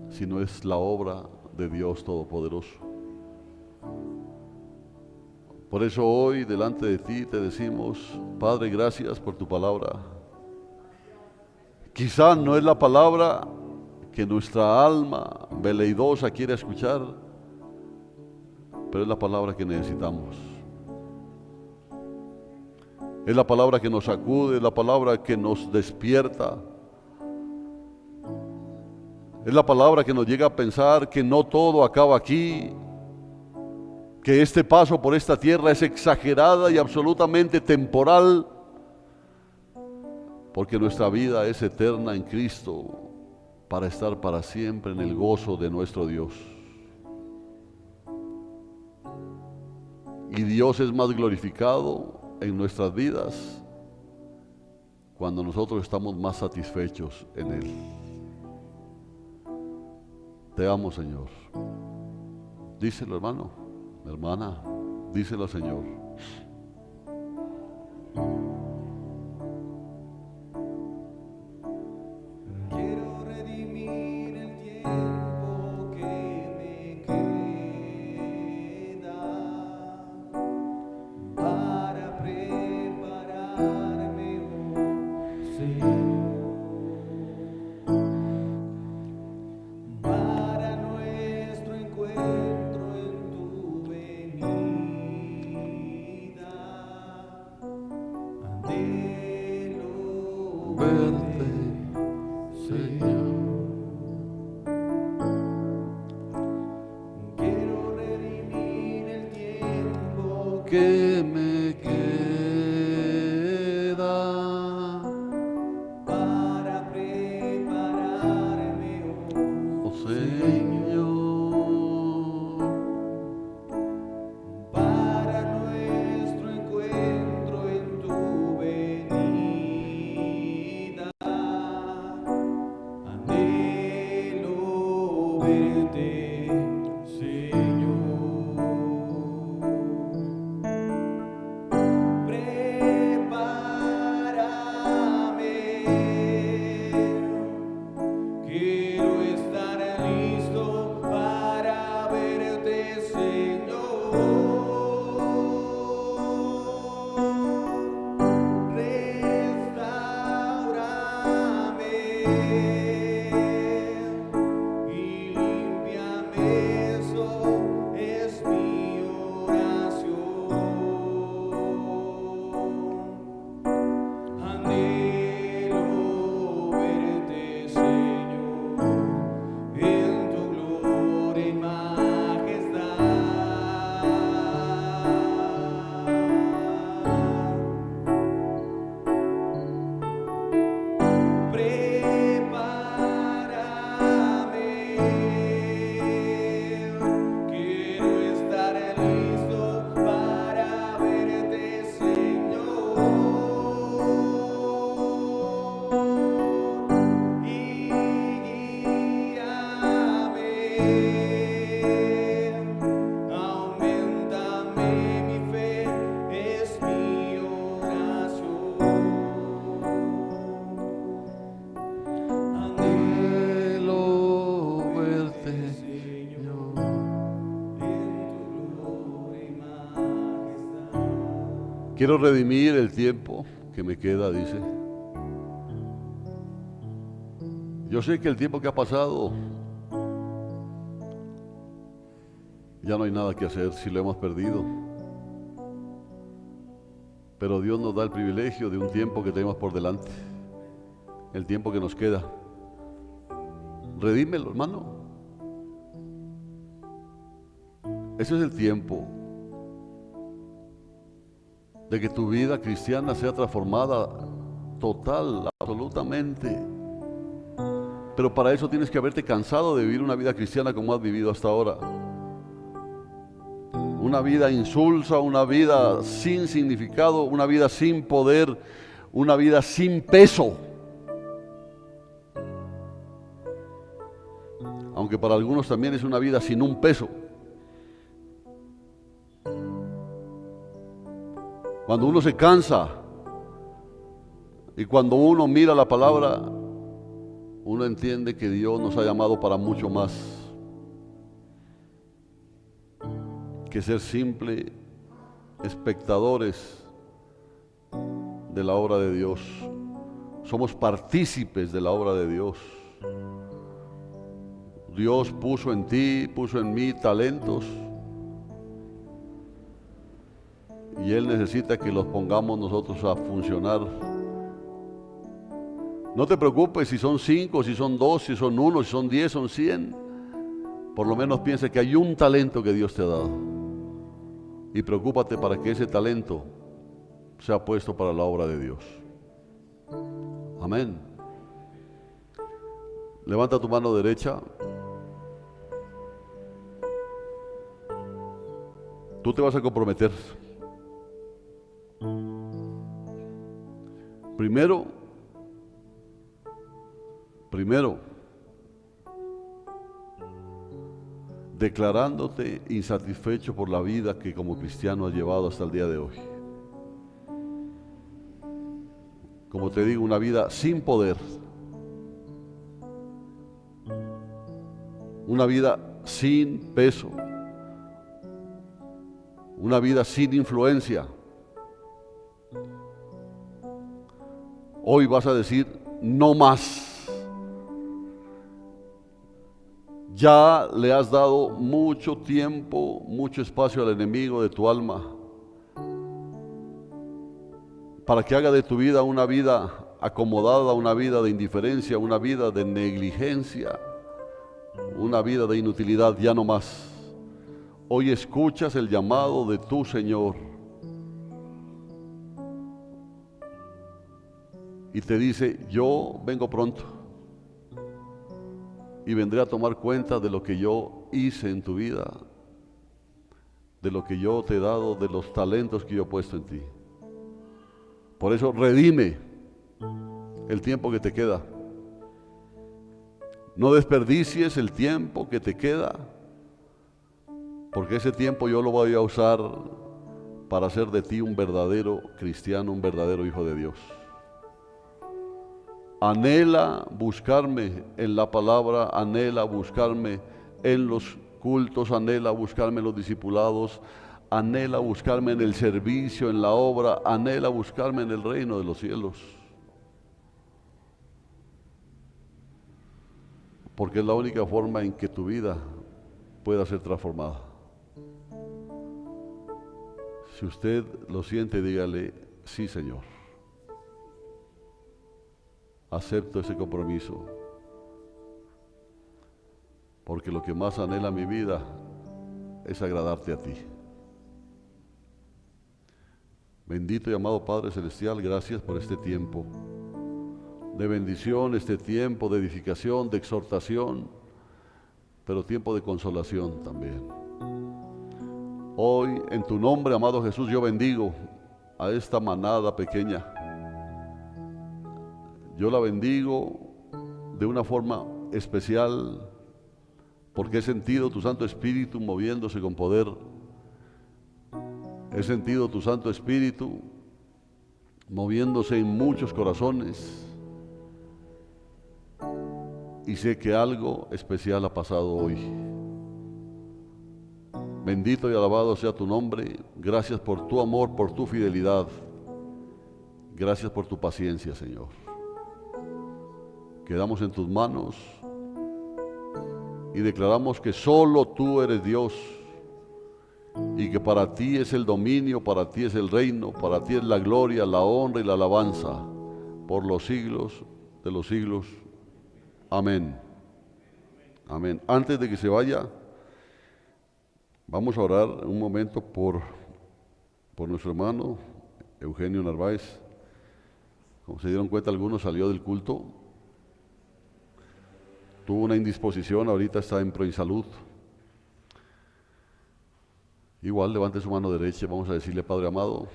sino es la obra de Dios Todopoderoso. Por eso hoy delante de ti te decimos: Padre, gracias por tu palabra. Quizá no es la palabra que nuestra alma veleidosa quiere escuchar, pero es la palabra que necesitamos. Es la palabra que nos sacude, es la palabra que nos despierta. Es la palabra que nos llega a pensar que no todo acaba aquí, que este paso por esta tierra es exagerada y absolutamente temporal, porque nuestra vida es eterna en Cristo, para estar para siempre en el gozo de nuestro Dios. Y Dios es más glorificado en nuestras vidas cuando nosotros estamos más satisfechos en Él. Te amo, Señor. Díselo, hermano, hermana, díselo, Señor. Quiero redimir el tiempo que me queda para prepararme, oh Señor, para nuestro encuentro en tu venida. Anhelo Verte, Señor. Quiero redimir el tiempo Que me queda para prepararme, oh Señor, para nuestro encuentro en tu venida. Anhelo verte, Señor. Prepárame, quiero estar listo para verte, Señor. Restaurame y límpiame, eso es mi oración. Anhelo verte, Señor, en tu gloria y majestad. Prepárame, quiero estar listo para verte, Señor, y guíame, aumentame mi fe, es mi oración. anhelo verte, Señor. En tu gloria y majestad. Quiero redimir el tiempo que me queda, dice. Yo sé que el tiempo que ha pasado, ya no hay nada que hacer si lo hemos perdido. Pero Dios nos da el privilegio de un tiempo que tenemos por delante, el tiempo que nos queda. Redímelo, hermano. Ese es el tiempo de que tu vida cristiana sea transformada total, absolutamente. Pero para eso tienes que haberte cansado de vivir una vida cristiana como has vivido hasta ahora. Una vida insulsa, una vida sin significado, una vida sin poder, una vida sin peso. Aunque para algunos también es una vida sin un peso. Cuando uno se cansa y cuando uno mira la palabra, uno entiende que Dios nos ha llamado para mucho más que ser simple espectadores de la obra de Dios. Somos partícipes de la obra de Dios. Dios puso en ti, puso en mí talentos y Él necesita que los pongamos nosotros a funcionar. No te preocupes si son 5, si son 2, si son 1, si son 10, son 100. Por lo menos piensa que hay un talento que Dios te ha dado. Y preocúpate para que ese talento sea puesto para la obra de Dios. Amén. Levanta tu mano derecha. Tú te vas a comprometer. Primero, declarándote insatisfecho por la vida que como cristiano has llevado hasta el día de hoy. Como te digo, una vida sin poder, una vida sin peso, una vida sin influencia. Hoy vas a decir, no más. Ya le has dado mucho tiempo, mucho espacio al enemigo de tu alma para que haga de tu vida una vida acomodada, una vida de indiferencia, una vida de negligencia, una vida de inutilidad, ya no más. Hoy escuchas el llamado de tu Señor y te dice, yo vengo pronto y vendré a tomar cuenta de lo que yo hice en tu vida, de lo que yo te he dado, de los talentos que yo he puesto en ti. Por eso redime el tiempo que te queda. No desperdicies el tiempo que te queda, porque ese tiempo yo lo voy a usar para hacer de ti un verdadero cristiano, un verdadero hijo de Dios. Anhela buscarme en la palabra, anhela buscarme en los cultos, anhela buscarme en los discipulados, anhela buscarme en el servicio, en la obra, anhela buscarme en el reino de los cielos. Porque es la única forma en que tu vida pueda ser transformada. Si usted lo siente, dígale, sí, Señor. Acepto ese compromiso, porque lo que más anhela mi vida es agradarte a ti. Bendito y amado Padre Celestial, gracias por este tiempo de bendición, este tiempo de edificación, de exhortación, pero tiempo de consolación también. Hoy, en tu nombre, amado Jesús, yo bendigo a esta manada pequeña. Yo la bendigo de una forma especial porque he sentido tu Santo Espíritu moviéndose con poder. He sentido tu Santo Espíritu moviéndose en muchos corazones y sé que algo especial ha pasado hoy. Bendito y alabado sea tu nombre. Gracias por tu amor, por tu fidelidad. Gracias por tu paciencia, Señor. Quedamos en tus manos y declaramos que solo tú eres Dios y que para ti es el dominio, para ti es el reino, para ti es la gloria, la honra y la alabanza por los siglos de los siglos. Amén. Amén. Antes de que se vaya, vamos a orar un momento por nuestro hermano Eugenio Narváez. Como se dieron cuenta, algunos salió del culto. tuvo una indisposición, ahorita está en Proinsalud. Igual levante su mano derecha, vamos a decirle: Padre amado,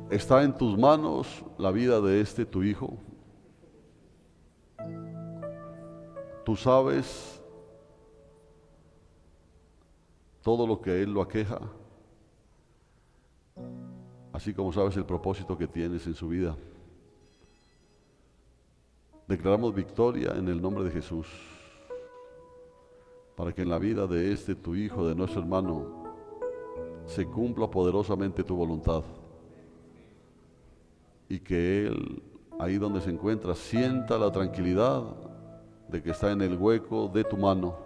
está en tus manos la vida de tu hijo. Tú sabes todo lo que a él lo aqueja, así como sabes el propósito que tienes en su vida. Declaramos victoria en el nombre de Jesús, para que en la vida de tu hijo, de nuestro hermano, se cumpla poderosamente tu voluntad, y que él, ahí donde se encuentra, sienta la tranquilidad de que está en el hueco de tu mano,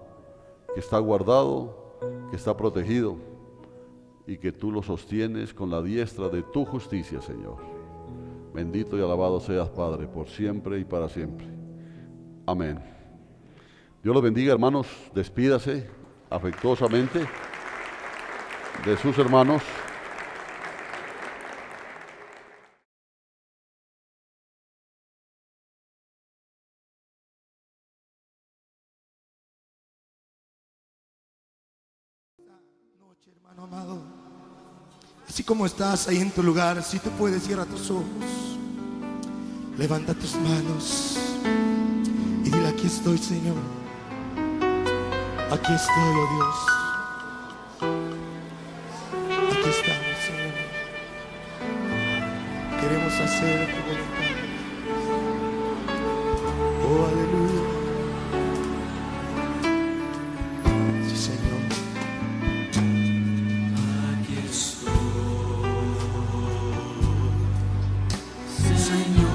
que está guardado, que está protegido, y que tú lo sostienes con la diestra de tu justicia, Señor. Bendito y alabado seas, Padre, por siempre y para siempre. Amén. Dios los bendiga, hermanos. Despídase afectuosamente de sus hermanos. Noche, hermano amado, así como estás ahí en tu lugar, si tú puedes, cierra tus ojos, levanta tus manos y dile: aquí estoy, Señor, aquí estoy, oh Dios, aquí estamos, Señor, queremos hacer tu voluntad. Oh, aleluya. Sí, Señor. Señor.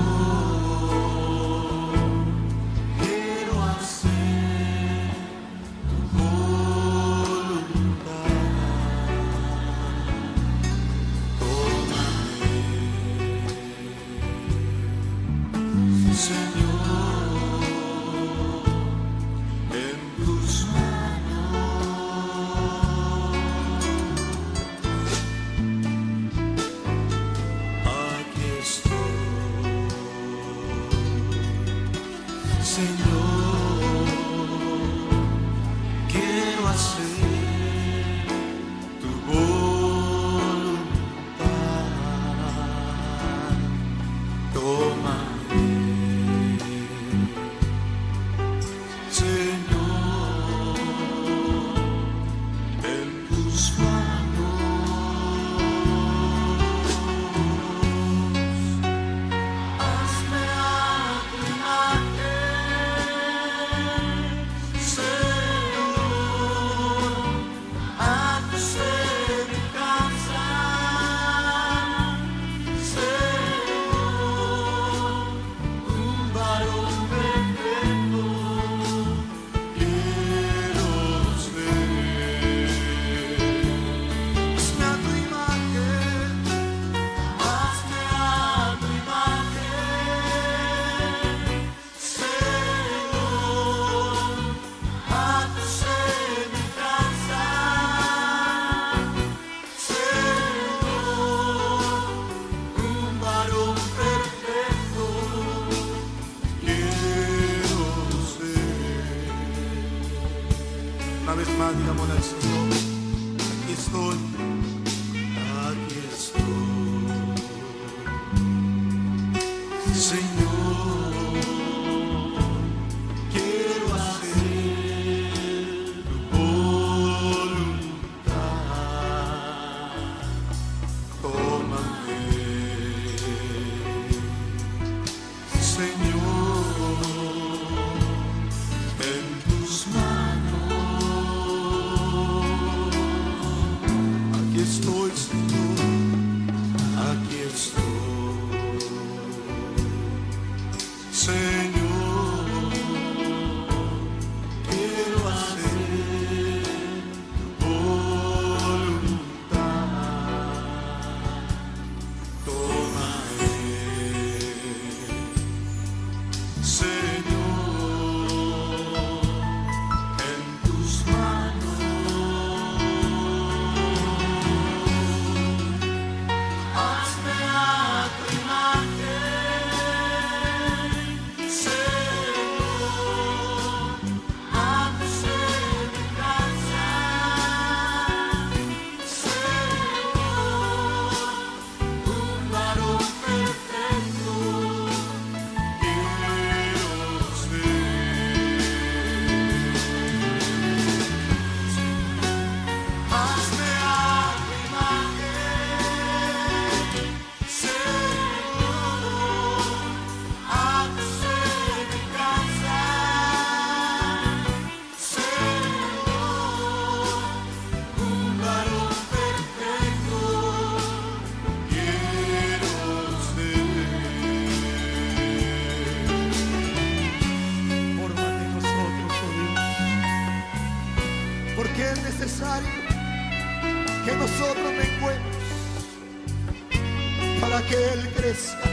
para que Él crezca.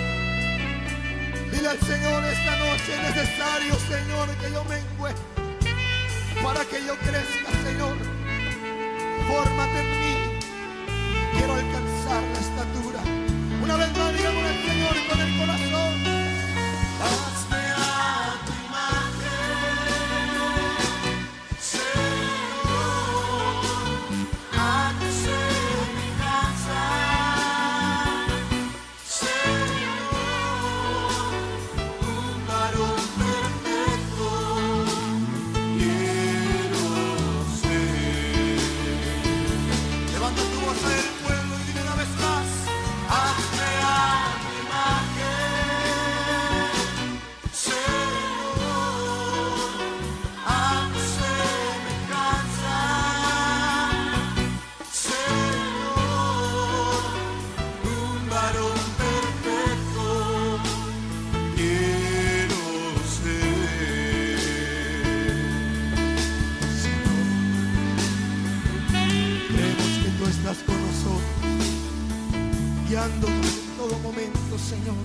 Dile al Señor esta noche: es necesario, Señor, que yo mengue para que yo crezca, Señor. Fórmate en mí, quiero alcanzar la estatura. Una vez más, digamos al Señor con el corazón: hazme a tu imagen, Señor, a tu semejanza, Señor, un varón perfecto quiero ser. Levanta tu voz al pueblo y dile una vez más: hazme a tu imagen, Señor, a tu semejanza, Señor, un varón perfecto quiero ser. Señor, creemos que tú estás con nosotros, guiándonos en todo momento, Señor.